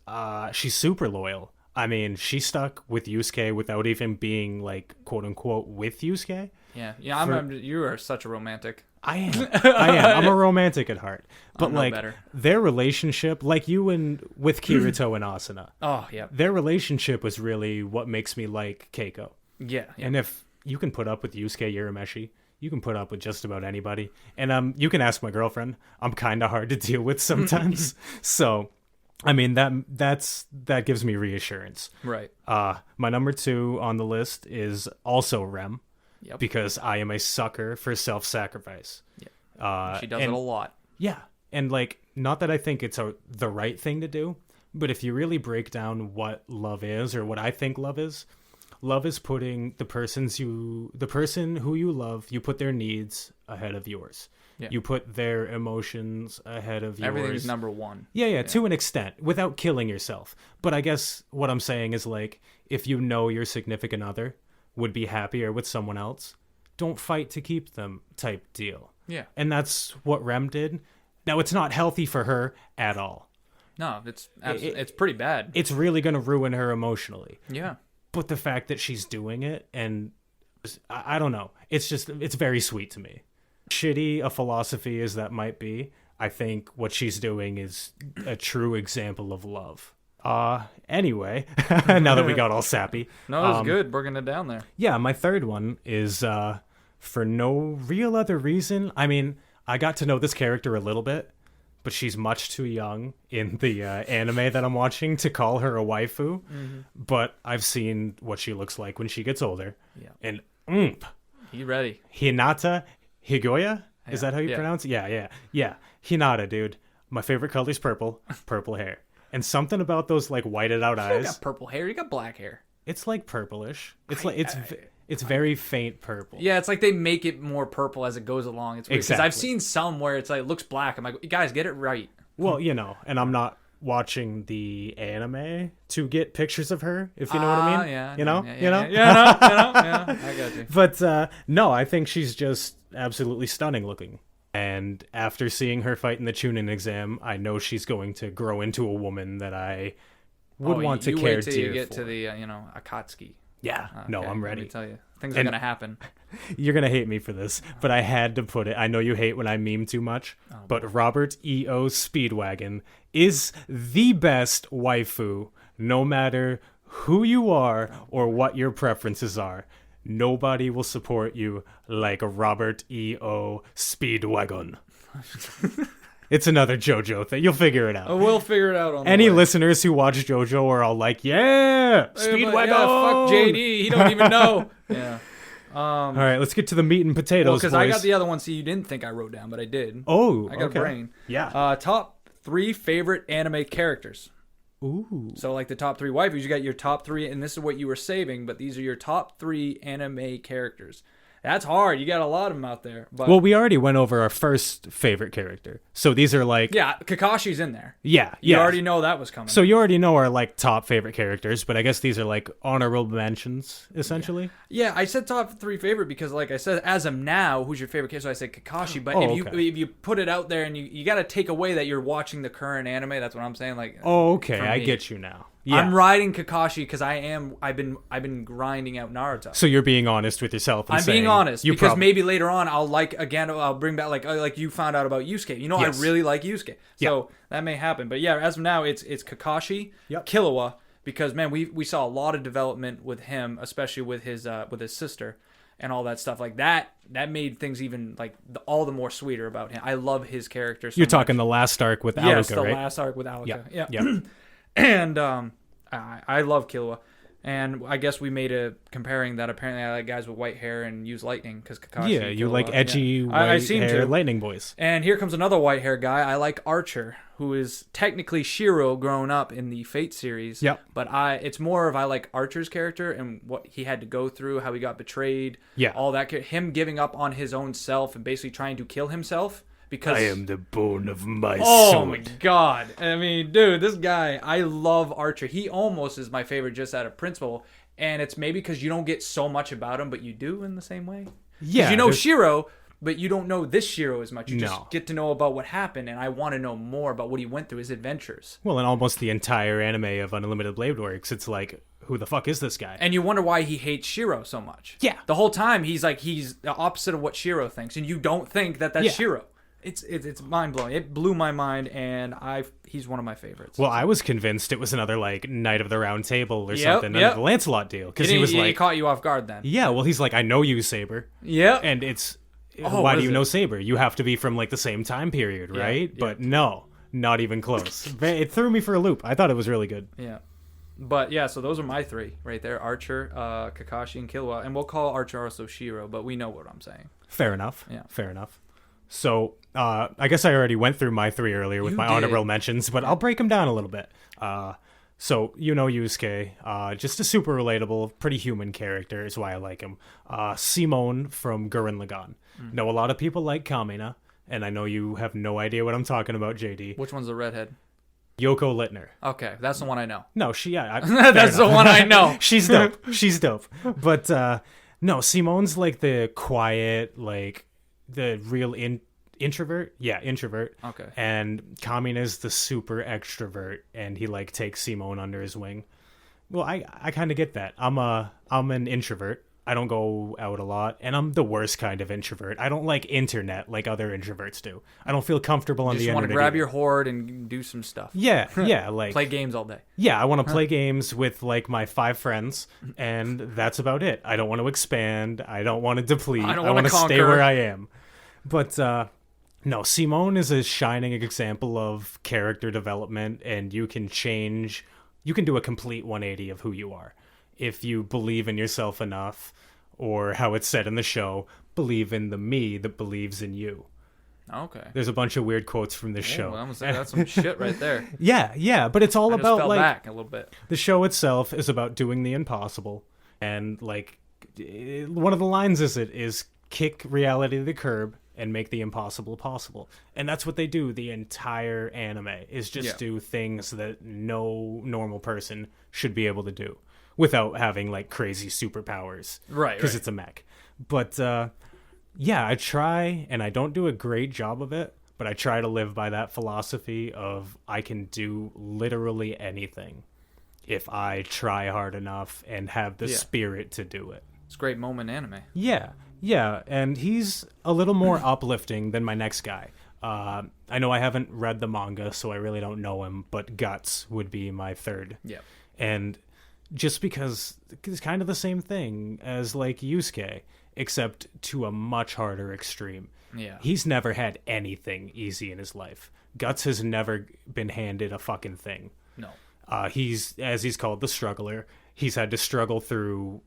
[SPEAKER 2] super loyal. I mean, she stuck with Yusuke without even being, like, quote unquote with Yusuke.
[SPEAKER 1] Yeah. You are such a romantic.
[SPEAKER 2] I am. I'm a romantic at heart. But
[SPEAKER 1] I'm no
[SPEAKER 2] like
[SPEAKER 1] better.
[SPEAKER 2] their relationship, like you and with Kirito and Asuna,
[SPEAKER 1] Oh yeah.
[SPEAKER 2] their relationship was really what makes me like Keiko.
[SPEAKER 1] Yeah.
[SPEAKER 2] And if you can put up with Yusuke Urameshi, you can put up with just about anybody. And you can ask my girlfriend. I'm kind of hard to deal with sometimes. So, I mean that gives me reassurance.
[SPEAKER 1] Right.
[SPEAKER 2] My number 2 on the list is also Rem.
[SPEAKER 1] Yep.
[SPEAKER 2] Because I am a sucker for self-sacrifice.
[SPEAKER 1] Yep. She does it a lot.
[SPEAKER 2] Yeah. And like, not that I think it's the right thing to do, but if you really break down what love is, or what I think love is putting the person who you love, you put their needs ahead of yours.
[SPEAKER 1] Yeah.
[SPEAKER 2] You put their emotions ahead of yours.
[SPEAKER 1] Everything's number one.
[SPEAKER 2] Yeah, to an extent, without killing yourself. But I guess what I'm saying is, like, if you know your significant other would be happier with someone else, don't fight to keep them type deal.
[SPEAKER 1] Yeah.
[SPEAKER 2] And that's what Rem did. Now, it's not healthy for her at all.
[SPEAKER 1] No, it's pretty bad.
[SPEAKER 2] It's really going to ruin her emotionally.
[SPEAKER 1] Yeah.
[SPEAKER 2] But the fact that she's doing it, and I don't know, it's very sweet to me. Shitty a philosophy as that might be, I think what she's doing is a true example of love. Anyway, now that we got all sappy.
[SPEAKER 1] No, that was good, bringing it down there.
[SPEAKER 2] Yeah, my third one is for no real other reason. I mean, I got to know this character a little bit, but she's much too young in the anime that I'm watching to call her a waifu. Mm-hmm. But I've seen what she looks like when she gets older. Yeah. And
[SPEAKER 1] You ready?
[SPEAKER 2] Hinata Higoya? Is that how you pronounce it? Yeah. Hinata, dude. My favorite color's purple hair. And something about those like whited out eyes.
[SPEAKER 1] You got purple hair, you got black hair.
[SPEAKER 2] It's like purplish. It's very faint purple.
[SPEAKER 1] Yeah, it's like they make it more purple as it goes along. It's weird because
[SPEAKER 2] Exactly.
[SPEAKER 1] I've seen some where it's like it looks black. I'm like, guys, get it right.
[SPEAKER 2] Well, and I'm not watching the anime to get pictures of her, if you know what I mean.
[SPEAKER 1] Yeah.
[SPEAKER 2] Yeah,
[SPEAKER 1] I got you.
[SPEAKER 2] But no, I think she's just absolutely stunning looking. And after seeing her fight in the Chunin exam, I know she's going to grow into a woman that I would want to care
[SPEAKER 1] wait till
[SPEAKER 2] dear
[SPEAKER 1] you get
[SPEAKER 2] for.
[SPEAKER 1] to the Akatsuki.
[SPEAKER 2] Yeah, no, I'm ready.
[SPEAKER 1] Let me tell you, things are gonna happen.
[SPEAKER 2] You're gonna hate me for this, but I had to put it. I know you hate when I meme too much, but Robert E.O. Speedwagon is the best waifu, no matter who you are or what your preferences are. Nobody will support you like a Robert E.O. Speedwagon. It's another JoJo thing. You'll figure it out.
[SPEAKER 1] We'll figure it out on
[SPEAKER 2] Any
[SPEAKER 1] the way.
[SPEAKER 2] listeners who watch JoJo are all like, yeah, Speedwagon.
[SPEAKER 1] Yeah, fuck JD. He don't even know. Yeah.
[SPEAKER 2] All right, let's get to the meat and potatoes,
[SPEAKER 1] because
[SPEAKER 2] boys.
[SPEAKER 1] I got the other one. See, you didn't think I wrote down, but I did.
[SPEAKER 2] Oh,
[SPEAKER 1] I got a brain.
[SPEAKER 2] Yeah.
[SPEAKER 1] Top 3 favorite anime characters.
[SPEAKER 2] Ooh.
[SPEAKER 1] So like the top 3 waifus, you got your top 3, and this is what you were saving, but these are your top 3 anime characters. That's hard. You got a lot of them out there. But
[SPEAKER 2] Well, we already went over our first favorite character. So these are like...
[SPEAKER 1] yeah, Kakashi's in there.
[SPEAKER 2] Yeah.
[SPEAKER 1] You already know that was coming.
[SPEAKER 2] So you already know our like top favorite characters, but I guess these are like honorable mentions, essentially.
[SPEAKER 1] Yeah, I said top 3 favorite because, like I said, as of now, who's your favorite character? So I said Kakashi. But if you put it out there and you got to take away that you're watching the current anime, that's what I'm saying. Like,
[SPEAKER 2] Oh, okay. I get you now. Yeah.
[SPEAKER 1] I'm riding Kakashi because I've been grinding out Naruto.
[SPEAKER 2] So you're being honest with yourself. And
[SPEAKER 1] I'm being honest
[SPEAKER 2] you
[SPEAKER 1] because maybe later on I'll bring back like you found out about Yusuke.
[SPEAKER 2] Yes.
[SPEAKER 1] I really like Yusuke, so that may happen. But yeah, as of now, it's Kakashi,
[SPEAKER 2] Yep.
[SPEAKER 1] Killua, because man, we saw a lot of development with him, especially with his sister and all that stuff like that. That made things even like all the more sweeter about him. I love his character. So
[SPEAKER 2] You're talking
[SPEAKER 1] much.
[SPEAKER 2] the last arc with Aluka,
[SPEAKER 1] Yes, the
[SPEAKER 2] right?
[SPEAKER 1] last arc with Aluka.
[SPEAKER 2] Yeah.
[SPEAKER 1] And I love Killua. And I guess we made a comparing that apparently I like guys with white hair and use lightning because Kakashi.
[SPEAKER 2] Yeah, you
[SPEAKER 1] Killua,
[SPEAKER 2] like edgy
[SPEAKER 1] I
[SPEAKER 2] white
[SPEAKER 1] seem
[SPEAKER 2] hair
[SPEAKER 1] to.
[SPEAKER 2] lightning boys.
[SPEAKER 1] And here comes another white hair guy. I like Archer, who is technically Shiro grown up in the Fate series.
[SPEAKER 2] Yep.
[SPEAKER 1] But it's more of I like Archer's character and what he had to go through, how he got betrayed.
[SPEAKER 2] Yeah.
[SPEAKER 1] All that. Him giving up on his own self and basically trying to kill himself. Because
[SPEAKER 2] I am the bone of my
[SPEAKER 1] oh
[SPEAKER 2] sword.
[SPEAKER 1] my god. I mean, dude, this guy, I love Archer. He almost is my favorite just out of principle. And it's maybe because you don't get so much about him, but you do in the same way.
[SPEAKER 2] Yeah.
[SPEAKER 1] You know Shiro, but you don't know this Shiro as much. You
[SPEAKER 2] No.
[SPEAKER 1] just get to know about what happened, and I want to know more about what he went through, his adventures.
[SPEAKER 2] Well, and almost the entire anime of Unlimited Blade Works, it's like, who the fuck is this guy?
[SPEAKER 1] And you wonder why he hates Shiro so much.
[SPEAKER 2] Yeah.
[SPEAKER 1] The whole time, he's the opposite of what Shiro thinks, and you don't think that that's
[SPEAKER 2] Yeah.
[SPEAKER 1] Shiro. It's mind blowing. It blew my mind, and he's one of my favorites.
[SPEAKER 2] Well, I was convinced it was another like Knight of the Round Table or
[SPEAKER 1] Yep,
[SPEAKER 2] something,
[SPEAKER 1] yep.
[SPEAKER 2] the Lancelot deal, because
[SPEAKER 1] he
[SPEAKER 2] was
[SPEAKER 1] he
[SPEAKER 2] like,
[SPEAKER 1] caught you off guard then.
[SPEAKER 2] yeah, well, he's like, I know you, Saber,
[SPEAKER 1] Yeah.
[SPEAKER 2] and it's
[SPEAKER 1] Oh,
[SPEAKER 2] why
[SPEAKER 1] what
[SPEAKER 2] do you
[SPEAKER 1] is
[SPEAKER 2] know
[SPEAKER 1] it?
[SPEAKER 2] Saber? You have to be from like the same time period,
[SPEAKER 1] Yeah,
[SPEAKER 2] right?
[SPEAKER 1] yeah.
[SPEAKER 2] But no, not even close. It threw me for a loop. I thought it was really good.
[SPEAKER 1] Yeah. But yeah, so those are my 3 right there: Archer, Kakashi, and Killua. And we'll call Archer also Shiro, but we know what I'm saying.
[SPEAKER 2] Fair enough.
[SPEAKER 1] Yeah.
[SPEAKER 2] Fair enough. So I guess I already went through my 3 earlier with
[SPEAKER 1] You
[SPEAKER 2] my
[SPEAKER 1] did.
[SPEAKER 2] honorable mentions, but I'll break them down a little bit. So Yusuke, just a super relatable, pretty human character is why I like him. Simone from Gurren Lagann. Know a lot of people like Kamina, and I know you have no idea what I'm talking about, JD.
[SPEAKER 1] Which one's the redhead?
[SPEAKER 2] Yoko Littner.
[SPEAKER 1] Okay, that's the one I know.
[SPEAKER 2] No, fair
[SPEAKER 1] That's the
[SPEAKER 2] enough.
[SPEAKER 1] one I know.
[SPEAKER 2] She's dope. She's dope. But no, Simone's like the quiet, like the real introvert. Yeah, introvert.
[SPEAKER 1] Okay.
[SPEAKER 2] And Kamina's the super extrovert, and he like takes Simone under his wing. Well, I kind of get that. I'm an introvert. I don't go out a lot, and I'm the worst kind of introvert. I don't like internet like other introverts do. I don't feel comfortable on the
[SPEAKER 1] Just
[SPEAKER 2] internet.
[SPEAKER 1] want to grab
[SPEAKER 2] either.
[SPEAKER 1] your horde and do some stuff.
[SPEAKER 2] Yeah, like
[SPEAKER 1] Play games all day.
[SPEAKER 2] yeah, I want to play games with like my 5 friends, and that's about it. I don't want to expand. I don't want to deplete.
[SPEAKER 1] I don't
[SPEAKER 2] want
[SPEAKER 1] wanna
[SPEAKER 2] to stay
[SPEAKER 1] conquer.
[SPEAKER 2] where I am. But no, Simone is a shining example of character development, and you can change. You can do a complete 180 of who you are if you believe in yourself enough, or how it's said in the show, believe in the me that believes in you.
[SPEAKER 1] Okay.
[SPEAKER 2] There's a bunch of weird quotes from this show.
[SPEAKER 1] Oh, I'm gonna say that's some shit right there.
[SPEAKER 2] Yeah, but it's all
[SPEAKER 1] I just
[SPEAKER 2] about
[SPEAKER 1] fell
[SPEAKER 2] like
[SPEAKER 1] back a little bit.
[SPEAKER 2] the show itself is about doing the impossible, and like one of the lines is kick reality to the curb and make the impossible possible. And that's what they do. The entire anime is just do things that no normal person should be able to do without having like crazy superpowers.
[SPEAKER 1] Right.
[SPEAKER 2] Because it's a mech. But yeah, I try, and I don't do a great job of it, but I try to live by that philosophy of I can do literally anything if I try hard enough and have the spirit to do it.
[SPEAKER 1] It's a great moment anime.
[SPEAKER 2] Yeah, and he's a little more uplifting than my next guy. I know I haven't read the manga, so I really don't know him, but Guts would be my third.
[SPEAKER 1] Yeah.
[SPEAKER 2] And just because it's kind of the same thing as like Yusuke, except to a much harder extreme.
[SPEAKER 1] Yeah.
[SPEAKER 2] He's never had anything easy in his life. Guts has never been handed a fucking thing.
[SPEAKER 1] No.
[SPEAKER 2] He's, as he's called, the struggler. He's had to struggle through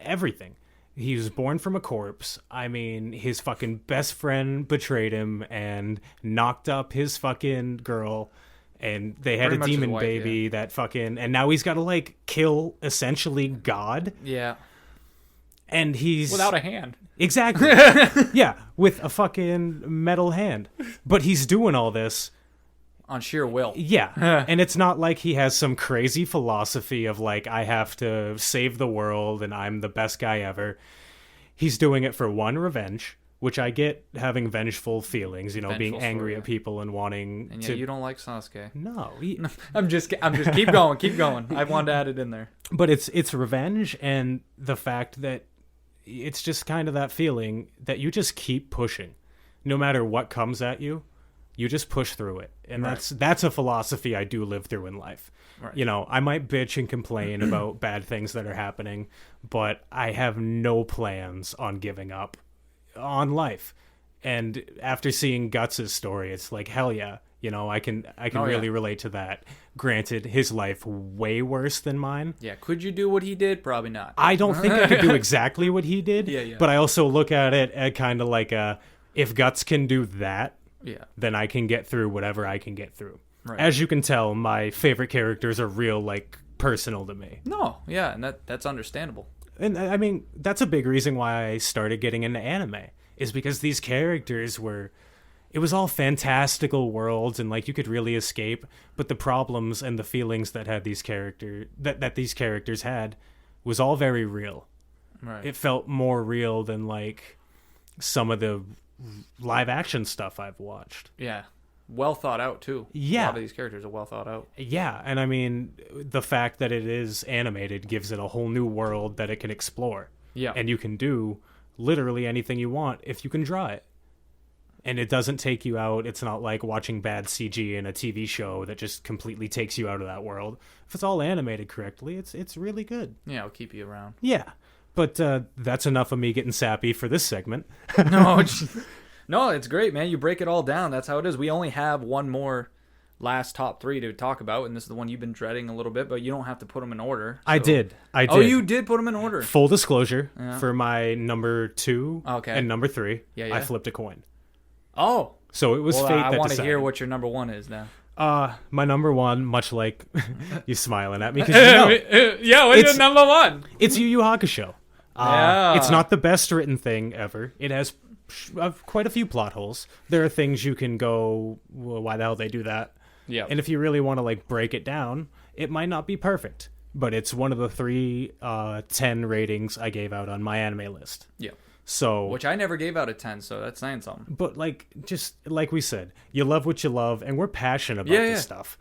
[SPEAKER 2] everything. He was born from a corpse. I mean, his fucking best friend betrayed him and knocked up his fucking girl. And they had
[SPEAKER 1] Pretty
[SPEAKER 2] a
[SPEAKER 1] much his
[SPEAKER 2] demon
[SPEAKER 1] wife,
[SPEAKER 2] baby that fucking... And now he's got to, like, kill, essentially, God.
[SPEAKER 1] Yeah.
[SPEAKER 2] And he's...
[SPEAKER 1] Without a hand.
[SPEAKER 2] Exactly. Yeah, with a fucking metal hand. But he's doing all this...
[SPEAKER 1] On sheer will.
[SPEAKER 2] Yeah. And it's not like he has some crazy philosophy of, like, I have to save the world and I'm the best guy ever. He's doing it for one, revenge, which I get having vengeful feelings, being
[SPEAKER 1] Vengeful
[SPEAKER 2] angry
[SPEAKER 1] story.
[SPEAKER 2] at people and wanting
[SPEAKER 1] And
[SPEAKER 2] to...
[SPEAKER 1] yet you don't like Sasuke.
[SPEAKER 2] No.
[SPEAKER 1] I'm just keep going. I wanted to add it in there.
[SPEAKER 2] But it's revenge, and the fact that it's just kind of that feeling that you just keep pushing. No matter what comes at you, you just push through it. And
[SPEAKER 1] Right.
[SPEAKER 2] that's a philosophy I do live through in life.
[SPEAKER 1] Right.
[SPEAKER 2] I might bitch and complain about bad things that are happening, but I have no plans on giving up on life. And after seeing Guts' story, it's like, hell yeah. I can really relate to that. Granted, his life way worse than mine.
[SPEAKER 1] Yeah. Could you do what he did? Probably not.
[SPEAKER 2] I don't think I could do exactly what he did.
[SPEAKER 1] Yeah.
[SPEAKER 2] But I also look at it at kind of like if Guts can do that,
[SPEAKER 1] Yeah.
[SPEAKER 2] then I can get through whatever I can get through.
[SPEAKER 1] Right.
[SPEAKER 2] As you can tell, my favorite characters are real, like, personal to me.
[SPEAKER 1] No. Yeah, and that's understandable.
[SPEAKER 2] And I mean, that's a big reason why I started getting into anime, is because these characters it was all fantastical worlds and like you could really escape, but the problems and the feelings that had these these characters had was all very real.
[SPEAKER 1] Right.
[SPEAKER 2] It felt more real than like some of the live action stuff I've watched.
[SPEAKER 1] Yeah. Well thought out too.
[SPEAKER 2] Yeah.
[SPEAKER 1] A lot of these characters are well thought out.
[SPEAKER 2] Yeah, and I mean, the fact that it is animated gives it a whole new world that it can explore.
[SPEAKER 1] Yeah.
[SPEAKER 2] And you can do literally anything you want if you can draw it. And it doesn't take you out. It's not like watching bad CG in a TV show that just completely takes you out of that world. If it's all animated correctly, it's really good.
[SPEAKER 1] Yeah, it'll keep you around.
[SPEAKER 2] Yeah. But that's enough of me getting sappy for this segment.
[SPEAKER 1] No, it's great, man. You break it all down. That's how it is. We only have one more last top 3 to talk about, and this is the one you've been dreading a little bit, but you don't have to put them in order.
[SPEAKER 2] I
[SPEAKER 1] so-
[SPEAKER 2] did.
[SPEAKER 1] Oh, you did put them in order.
[SPEAKER 2] Full disclosure,
[SPEAKER 1] Yeah.
[SPEAKER 2] for my number 2
[SPEAKER 1] Okay.
[SPEAKER 2] and number 3,
[SPEAKER 1] Yeah.
[SPEAKER 2] I flipped a coin.
[SPEAKER 1] Oh.
[SPEAKER 2] So it was
[SPEAKER 1] Well,
[SPEAKER 2] fate
[SPEAKER 1] I
[SPEAKER 2] that
[SPEAKER 1] want to
[SPEAKER 2] decided.
[SPEAKER 1] hear what your number one is now.
[SPEAKER 2] My number one, much like you smiling at me, because you know,
[SPEAKER 1] Yeah, what's your
[SPEAKER 2] It's-
[SPEAKER 1] number one?
[SPEAKER 2] it's Yu Yu Hakusho.
[SPEAKER 1] Yeah.
[SPEAKER 2] It's not the best written thing ever. It has quite a few plot holes. There are things you can go, well, why the hell they do that?
[SPEAKER 1] Yeah.
[SPEAKER 2] And if you really want to like break it down, it might not be perfect, but it's one of the 10 ratings I gave out on my anime list.
[SPEAKER 1] Yeah.
[SPEAKER 2] So,
[SPEAKER 1] Which I never gave out a 10, so that's saying something.
[SPEAKER 2] but like just like we said, you love what you love, and we're passionate about
[SPEAKER 1] Yeah,
[SPEAKER 2] this
[SPEAKER 1] yeah.
[SPEAKER 2] stuff.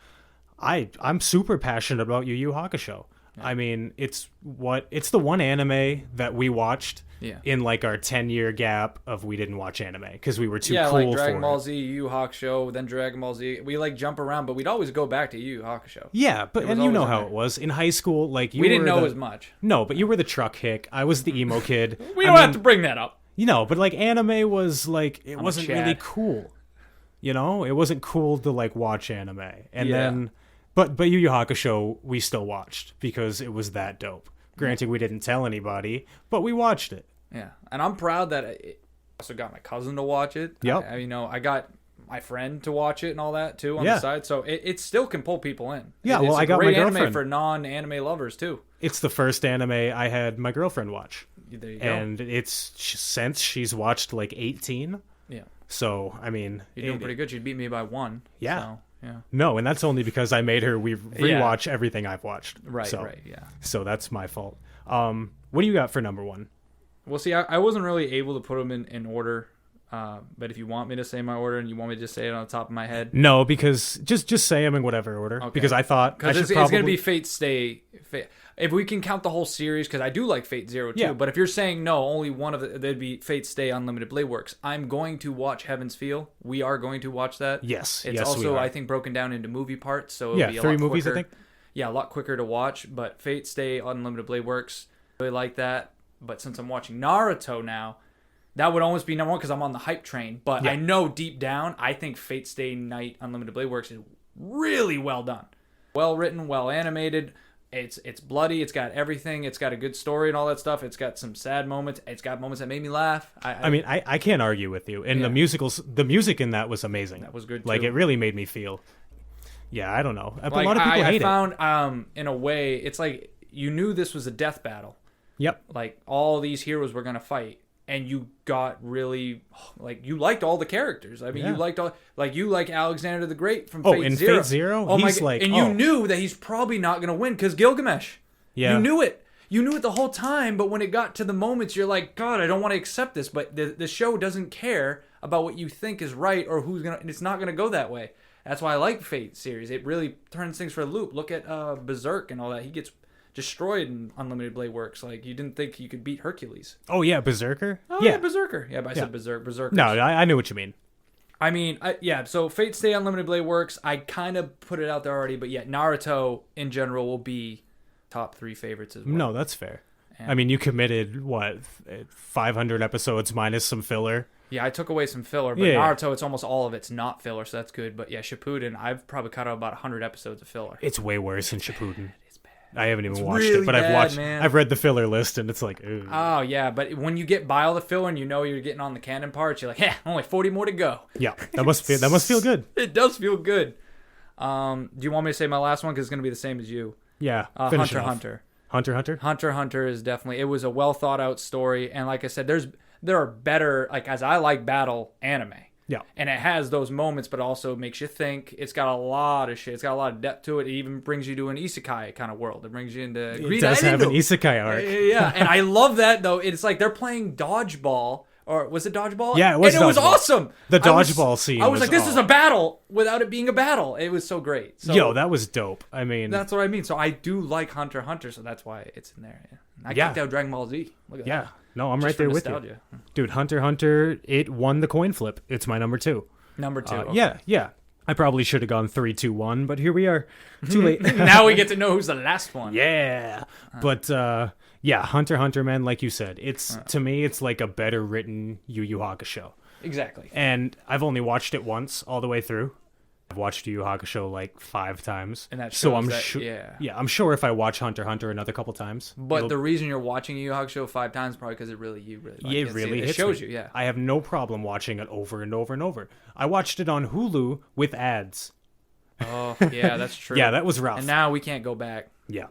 [SPEAKER 2] I'm super passionate about Yu Yu Hakusho. I mean, it's the one anime that we watched
[SPEAKER 1] Yeah.
[SPEAKER 2] in like our 10-year gap of we didn't watch anime because we were too
[SPEAKER 1] Yeah,
[SPEAKER 2] cool
[SPEAKER 1] like Dragon
[SPEAKER 2] for
[SPEAKER 1] Ball
[SPEAKER 2] it.
[SPEAKER 1] Z, Yu Yu Hakusho, then Dragon Ball Z. We like jump around, but we'd always go back to Yu Yu Hakusho.
[SPEAKER 2] Yeah, but
[SPEAKER 1] It was
[SPEAKER 2] and you know
[SPEAKER 1] always in
[SPEAKER 2] how
[SPEAKER 1] there.
[SPEAKER 2] it was in high school. Like you
[SPEAKER 1] We didn't
[SPEAKER 2] were
[SPEAKER 1] know
[SPEAKER 2] the-
[SPEAKER 1] as much.
[SPEAKER 2] No, but you were the truck hick. I was the emo kid.
[SPEAKER 1] We
[SPEAKER 2] I
[SPEAKER 1] don't
[SPEAKER 2] mean,
[SPEAKER 1] have to bring that up.
[SPEAKER 2] You know, but like anime was like it
[SPEAKER 1] I'm a
[SPEAKER 2] wasn't
[SPEAKER 1] Chad.
[SPEAKER 2] really cool. You know, it wasn't cool to like watch anime. And
[SPEAKER 1] Yeah.
[SPEAKER 2] then but Yu Yu Hakusho we still watched because it was that dope. Granted, we didn't tell anybody, but we watched it.
[SPEAKER 1] Yeah, and I'm proud that I also got my cousin to watch it.
[SPEAKER 2] Yep.
[SPEAKER 1] I got my friend to watch it and all that too on
[SPEAKER 2] Yeah.
[SPEAKER 1] the side, so it still can pull people in.
[SPEAKER 2] Yeah,
[SPEAKER 1] It's
[SPEAKER 2] well,
[SPEAKER 1] a
[SPEAKER 2] I got my
[SPEAKER 1] great anime
[SPEAKER 2] girlfriend.
[SPEAKER 1] for non-anime lovers too.
[SPEAKER 2] It's the first anime I had my girlfriend watch.
[SPEAKER 1] There you go.
[SPEAKER 2] And it's since she's watched like 18.
[SPEAKER 1] Yeah,
[SPEAKER 2] So, I mean,
[SPEAKER 1] you're doing pretty good. She beat me by one.
[SPEAKER 2] Yeah.
[SPEAKER 1] So, yeah.
[SPEAKER 2] No, and that's only because I made her rewatch everything I've watched.
[SPEAKER 1] Right.
[SPEAKER 2] So,
[SPEAKER 1] Right. Yeah.
[SPEAKER 2] So that's my fault. What do you got for number one?
[SPEAKER 1] Well, see, I wasn't really able to put them in order. But if you want me to say my order and you want me to just say it on the top of my head,
[SPEAKER 2] No, because just say them in whatever order.
[SPEAKER 1] Okay.
[SPEAKER 2] Because I thought I
[SPEAKER 1] because
[SPEAKER 2] should
[SPEAKER 1] it's
[SPEAKER 2] probably
[SPEAKER 1] going to be Fate Stay. If we can count the whole series, because I do like Fate Zero too.
[SPEAKER 2] Yeah.
[SPEAKER 1] But if you're saying no, only one of there'd be Fate Stay Unlimited Blade Works. I'm going to watch Heaven's Feel. We are going to watch that.
[SPEAKER 2] Yes,
[SPEAKER 1] It's
[SPEAKER 2] yes, we
[SPEAKER 1] also
[SPEAKER 2] are.
[SPEAKER 1] I think broken down into movie parts, so it'll
[SPEAKER 2] Yeah,
[SPEAKER 1] be a
[SPEAKER 2] 3
[SPEAKER 1] lot
[SPEAKER 2] movies,
[SPEAKER 1] quicker.
[SPEAKER 2] I think.
[SPEAKER 1] Yeah, a lot quicker to watch. But Fate Stay Unlimited Blade Works, really like that. But since I'm watching Naruto now, that would almost be number one because I'm on the hype train. But
[SPEAKER 2] Yeah.
[SPEAKER 1] I know deep down, I think Fate Stay Night Unlimited Blade Works is really well done. Well written, well animated. It's bloody. It's got everything. It's got a good story and all that stuff. It's got some sad moments. It's got moments that made me laugh.
[SPEAKER 2] I mean, I can't argue with you. And
[SPEAKER 1] Yeah.
[SPEAKER 2] the music in that was amazing.
[SPEAKER 1] That was good,
[SPEAKER 2] Like
[SPEAKER 1] too.
[SPEAKER 2] it really made me feel. Yeah, I don't know. But
[SPEAKER 1] like,
[SPEAKER 2] a lot of people
[SPEAKER 1] I
[SPEAKER 2] hate it.
[SPEAKER 1] found in a way, it's like you knew this was a death battle.
[SPEAKER 2] Yep.
[SPEAKER 1] Like all these heroes were gonna fight, and you got really like you liked all the characters. I mean,
[SPEAKER 2] Yeah.
[SPEAKER 1] you liked all you like Alexander the Great from
[SPEAKER 2] Oh,
[SPEAKER 1] Fate
[SPEAKER 2] in
[SPEAKER 1] Zero.
[SPEAKER 2] Fate Zero?
[SPEAKER 1] Oh my
[SPEAKER 2] He's
[SPEAKER 1] God.
[SPEAKER 2] like,
[SPEAKER 1] and
[SPEAKER 2] oh.
[SPEAKER 1] you knew that he's probably not gonna win because Gilgamesh.
[SPEAKER 2] Yeah.
[SPEAKER 1] You knew it. You knew it the whole time, but when it got to the moments, you're like, God, I don't want to accept this. But the show doesn't care about what you think is right or who's gonna. It's not gonna go that way. That's why I like Fate series. It really turns things for a loop. Look at Berserk and all that. He gets destroyed in Unlimited Blade Works. Like you didn't think you could beat Hercules.
[SPEAKER 2] Oh yeah, Berserker.
[SPEAKER 1] Oh yeah, Berserker. Yeah, but I said Berserker.
[SPEAKER 2] No, I knew what you mean.
[SPEAKER 1] I mean, yeah. So Fate Stay Unlimited Blade Works. I kind of put it out there already, but yeah, Naruto in general will be top 3 favorites as well.
[SPEAKER 2] No, that's fair. I mean, you committed what 500 episodes minus some filler.
[SPEAKER 1] Yeah, I took away some filler, but
[SPEAKER 2] Yeah.
[SPEAKER 1] Naruto, it's almost all of it's not filler, so that's good. But yeah, Shippuden, I've probably cut out about 100 episodes of filler.
[SPEAKER 2] It's way worse than Shippuden. I haven't even
[SPEAKER 1] It's
[SPEAKER 2] watched
[SPEAKER 1] really
[SPEAKER 2] it, but I've
[SPEAKER 1] bad,
[SPEAKER 2] watched.
[SPEAKER 1] man.
[SPEAKER 2] I've read the filler list, and it's like, ooh.
[SPEAKER 1] Oh yeah, but when you get by all the filler and you know you're getting on the canon parts, you're like, yeah, only 40 more to go.
[SPEAKER 2] Yeah, that must feel good.
[SPEAKER 1] It does feel good. Do you want me to say my last one because it's gonna be the same as you?
[SPEAKER 2] Yeah, finish it
[SPEAKER 1] Hunter
[SPEAKER 2] off.
[SPEAKER 1] Hunter.
[SPEAKER 2] Hunter.
[SPEAKER 1] Hunter Hunter is definitely. It was a well thought out story, and like I said, there are better as I like battle anime.
[SPEAKER 2] Yeah.
[SPEAKER 1] And it has those moments, but also makes you think. It's got a lot of shit. It's got a lot of depth to it. It even brings you to an isekai kind of world. It brings you into
[SPEAKER 2] It
[SPEAKER 1] Green
[SPEAKER 2] does have an
[SPEAKER 1] Island.
[SPEAKER 2] isekai arc.
[SPEAKER 1] Yeah, and I love that though. It's like they're playing dodgeball, or was it dodgeball?
[SPEAKER 2] Yeah, it was
[SPEAKER 1] And it was
[SPEAKER 2] dodgeball.
[SPEAKER 1] awesome.
[SPEAKER 2] The
[SPEAKER 1] I was-
[SPEAKER 2] dodgeball scene
[SPEAKER 1] I was
[SPEAKER 2] was
[SPEAKER 1] like, this is
[SPEAKER 2] awesome.
[SPEAKER 1] a battle without it being a battle. It was so great. So
[SPEAKER 2] Yo, that was dope. I mean,
[SPEAKER 1] that's what I mean. So I do like Hunter x Hunter, so that's why it's in there. Yeah. I
[SPEAKER 2] Yeah.
[SPEAKER 1] kicked out Dragon Ball Z. Look at
[SPEAKER 2] yeah.
[SPEAKER 1] that.
[SPEAKER 2] No, I'm
[SPEAKER 1] Just
[SPEAKER 2] right
[SPEAKER 1] for
[SPEAKER 2] there with you.
[SPEAKER 1] nostalgia.
[SPEAKER 2] Dude, Hunter x Hunter, it won the coin flip. It's my number 2.
[SPEAKER 1] Number 2. Okay.
[SPEAKER 2] Yeah. I probably should have gone 3-2-1, but here we are. Too late.
[SPEAKER 1] Now we get to know who's the last one.
[SPEAKER 2] Yeah. But yeah, Hunter x Hunter, man, like you said, it's to me it's like a better written Yu Yu Hakusho.
[SPEAKER 1] Exactly.
[SPEAKER 2] And I've only watched it once all the way through. I've watched Yu Yu Hakusho like 5 times.
[SPEAKER 1] And that
[SPEAKER 2] so
[SPEAKER 1] shows
[SPEAKER 2] I'm
[SPEAKER 1] that,
[SPEAKER 2] sure.
[SPEAKER 1] yeah.
[SPEAKER 2] Yeah, I'm sure if I watch Hunter x Hunter another couple times.
[SPEAKER 1] But the reason you're watching Yu Yu Hakusho 5 times is probably because you really like
[SPEAKER 2] it really
[SPEAKER 1] it
[SPEAKER 2] hits
[SPEAKER 1] shows
[SPEAKER 2] me.
[SPEAKER 1] you, yeah.
[SPEAKER 2] I have no problem watching it over and over and over. I watched it on Hulu with ads.
[SPEAKER 1] Oh, yeah, that's true.
[SPEAKER 2] Yeah, that was rough.
[SPEAKER 1] And now we can't go back.
[SPEAKER 2] Yeah.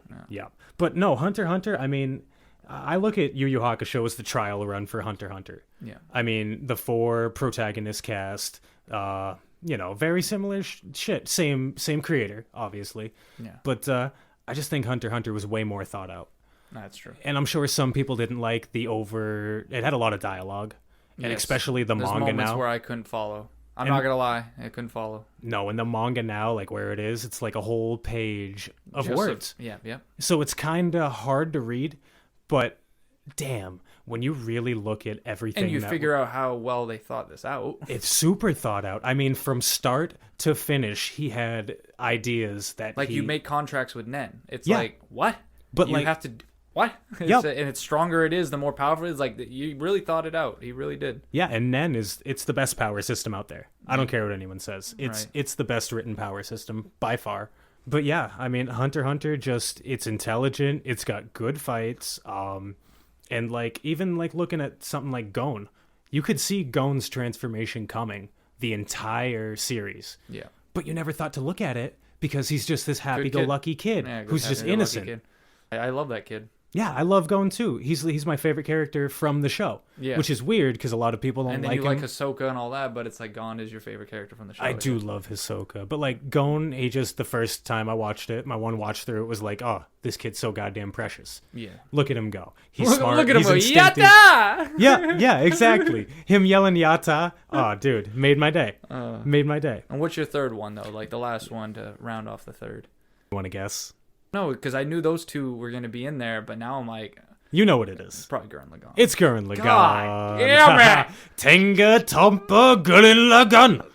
[SPEAKER 2] But no, Hunter x Hunter, I mean, I look at Yu Yu Hakusho as the trial run for Hunter x Hunter.
[SPEAKER 1] Yeah.
[SPEAKER 2] I mean, the 4 protagonist cast, very similar shit. Same creator, obviously.
[SPEAKER 1] Yeah.
[SPEAKER 2] But I just think Hunter x Hunter was way more thought out.
[SPEAKER 1] That's true.
[SPEAKER 2] And I'm sure some people didn't like it had a lot of dialogue. And especially the
[SPEAKER 1] There's
[SPEAKER 2] manga
[SPEAKER 1] moments
[SPEAKER 2] now.
[SPEAKER 1] where I couldn't follow. I'm not gonna lie, I couldn't follow.
[SPEAKER 2] No, in the manga now, like where it is, it's like a whole page of words.
[SPEAKER 1] Yeah.
[SPEAKER 2] So it's kind of hard to read, but damn, when you really look at everything,
[SPEAKER 1] And you figure out how well they thought this out.
[SPEAKER 2] it's super thought out. I mean, from start to finish, he had ideas that
[SPEAKER 1] Like you make contracts with Nen. It's
[SPEAKER 2] Yeah.
[SPEAKER 1] like what?
[SPEAKER 2] But
[SPEAKER 1] you
[SPEAKER 2] like-
[SPEAKER 1] have to what?
[SPEAKER 2] Yep.
[SPEAKER 1] And it's stronger it is, the more powerful it is. Like you really thought it out. He really did.
[SPEAKER 2] Yeah, and Nen it's the best power system out there. I don't care what anyone says.
[SPEAKER 1] Right.
[SPEAKER 2] It's the best written power system by far. But yeah, I mean, Hunter x Hunter it's intelligent. It's got good fights. And like even like looking at something like Gon, you could see Gon's transformation coming the entire series.
[SPEAKER 1] Yeah.
[SPEAKER 2] But you never thought to look at it because he's just this happy-go-lucky kid
[SPEAKER 1] Yeah, good
[SPEAKER 2] who's just
[SPEAKER 1] happy-go-lucky
[SPEAKER 2] innocent.
[SPEAKER 1] kid. I love that kid.
[SPEAKER 2] Yeah, I love Gon too. He's my favorite character from the show.
[SPEAKER 1] Yeah.
[SPEAKER 2] Which is weird because a lot of people don't
[SPEAKER 1] And then
[SPEAKER 2] like
[SPEAKER 1] you
[SPEAKER 2] him.
[SPEAKER 1] like Ahsoka and all that, but it's like Gon is your favorite character from the show.
[SPEAKER 2] I do love Hisoka, but like Gon, the first time I watched it, my one watch through, it was like, oh, this kid's so goddamn precious.
[SPEAKER 1] Yeah.
[SPEAKER 2] Look at him go. He's smart.
[SPEAKER 1] Look at him
[SPEAKER 2] he's
[SPEAKER 1] go,
[SPEAKER 2] instinctive.
[SPEAKER 1] Yatta!
[SPEAKER 2] Yeah, exactly. Him yelling Yatta. Oh, dude, made my day. Made my day.
[SPEAKER 1] And what's your third one though? Like the last one to round off the third.
[SPEAKER 2] You want to guess?
[SPEAKER 1] No, because I knew those two were gonna be in there, but now I'm like,
[SPEAKER 2] You know what it is.
[SPEAKER 1] it's probably Gurren Lagann.
[SPEAKER 2] It's Gurren Lagann.
[SPEAKER 1] God damn it!
[SPEAKER 2] Tenga Tompa Gurren Lagann.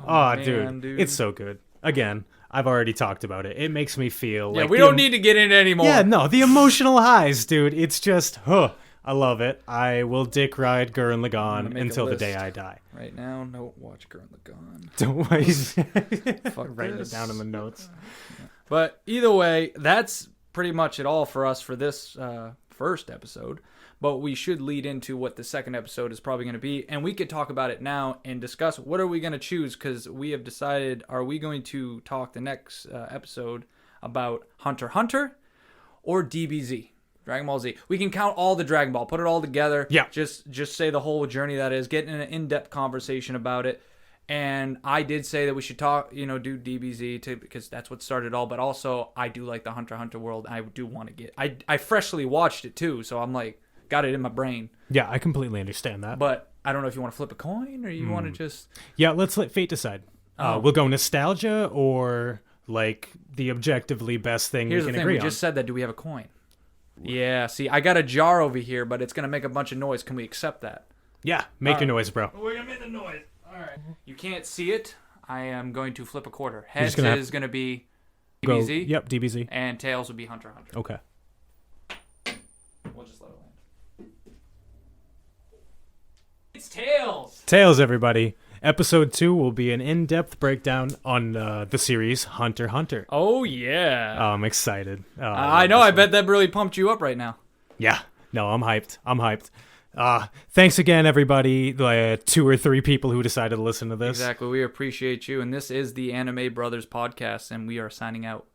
[SPEAKER 2] Oh,
[SPEAKER 1] man,
[SPEAKER 2] dude. It's so good. Again, I've already talked about it. It makes me feel
[SPEAKER 1] Yeah,
[SPEAKER 2] like
[SPEAKER 1] we don't need to get into it anymore.
[SPEAKER 2] Yeah, no, the emotional highs, dude. It's just, I love it. I will dick ride Gurren Lagann
[SPEAKER 1] make a
[SPEAKER 2] until the
[SPEAKER 1] list.
[SPEAKER 2] day I die.
[SPEAKER 1] Right now, no, watch Gurren Lagann.
[SPEAKER 2] Don't wait.
[SPEAKER 1] Fuck
[SPEAKER 2] Write it
[SPEAKER 1] this.
[SPEAKER 2] down in the notes.
[SPEAKER 1] But either way, that's pretty much it all for us for this first episode. But we should lead into what the second episode is probably going to be. And we could talk about it now and discuss what are we going to choose, because we have decided, are we going to talk the next episode about Hunter x Hunter or DBZ? Dragon Ball Z. We can count all the Dragon Ball, put it all together.
[SPEAKER 2] Yeah.
[SPEAKER 1] Just say the whole journey that is, get in an in-depth conversation about it. And I did say that we should talk, do DBZ because that's what started it all. But also, I do like the Hunter x Hunter world. I do want to get. I freshly watched it too, so I'm like, got it in my brain.
[SPEAKER 2] Yeah, I completely understand that.
[SPEAKER 1] But I don't know if you want to flip a coin or you want to just.
[SPEAKER 2] Yeah, let's let fate decide. We'll go nostalgia or like the objectively best thing
[SPEAKER 1] Here's
[SPEAKER 2] we
[SPEAKER 1] the
[SPEAKER 2] can
[SPEAKER 1] thing.
[SPEAKER 2] agree
[SPEAKER 1] We
[SPEAKER 2] on.
[SPEAKER 1] just said that. Do we have a coin? Yeah. See, I got a jar over here, but it's gonna make a bunch of noise. Can we accept that?
[SPEAKER 2] Yeah, make your noise, bro.
[SPEAKER 1] We're gonna make the noise. All right. You can't see it. I am going to flip a quarter.
[SPEAKER 2] You're
[SPEAKER 1] Heads
[SPEAKER 2] just gonna
[SPEAKER 1] is going to be
[SPEAKER 2] Go.
[SPEAKER 1] DBZ.
[SPEAKER 2] Yep, DBZ.
[SPEAKER 1] And tails would be Hunter x Hunter.
[SPEAKER 2] Okay.
[SPEAKER 1] We'll just let it land. It's tails.
[SPEAKER 2] Tails, everybody. Episode 2 will be an in-depth breakdown on the series Hunter x Hunter.
[SPEAKER 1] Oh yeah.
[SPEAKER 2] I'm excited.
[SPEAKER 1] I know. I bet that really pumped you up right now.
[SPEAKER 2] Yeah. No, I'm hyped. Thanks again, everybody. 2 or 3 people who decided to listen to this.
[SPEAKER 1] Exactly. We appreciate you. And this is the Anime Brothers podcast, and we are signing out.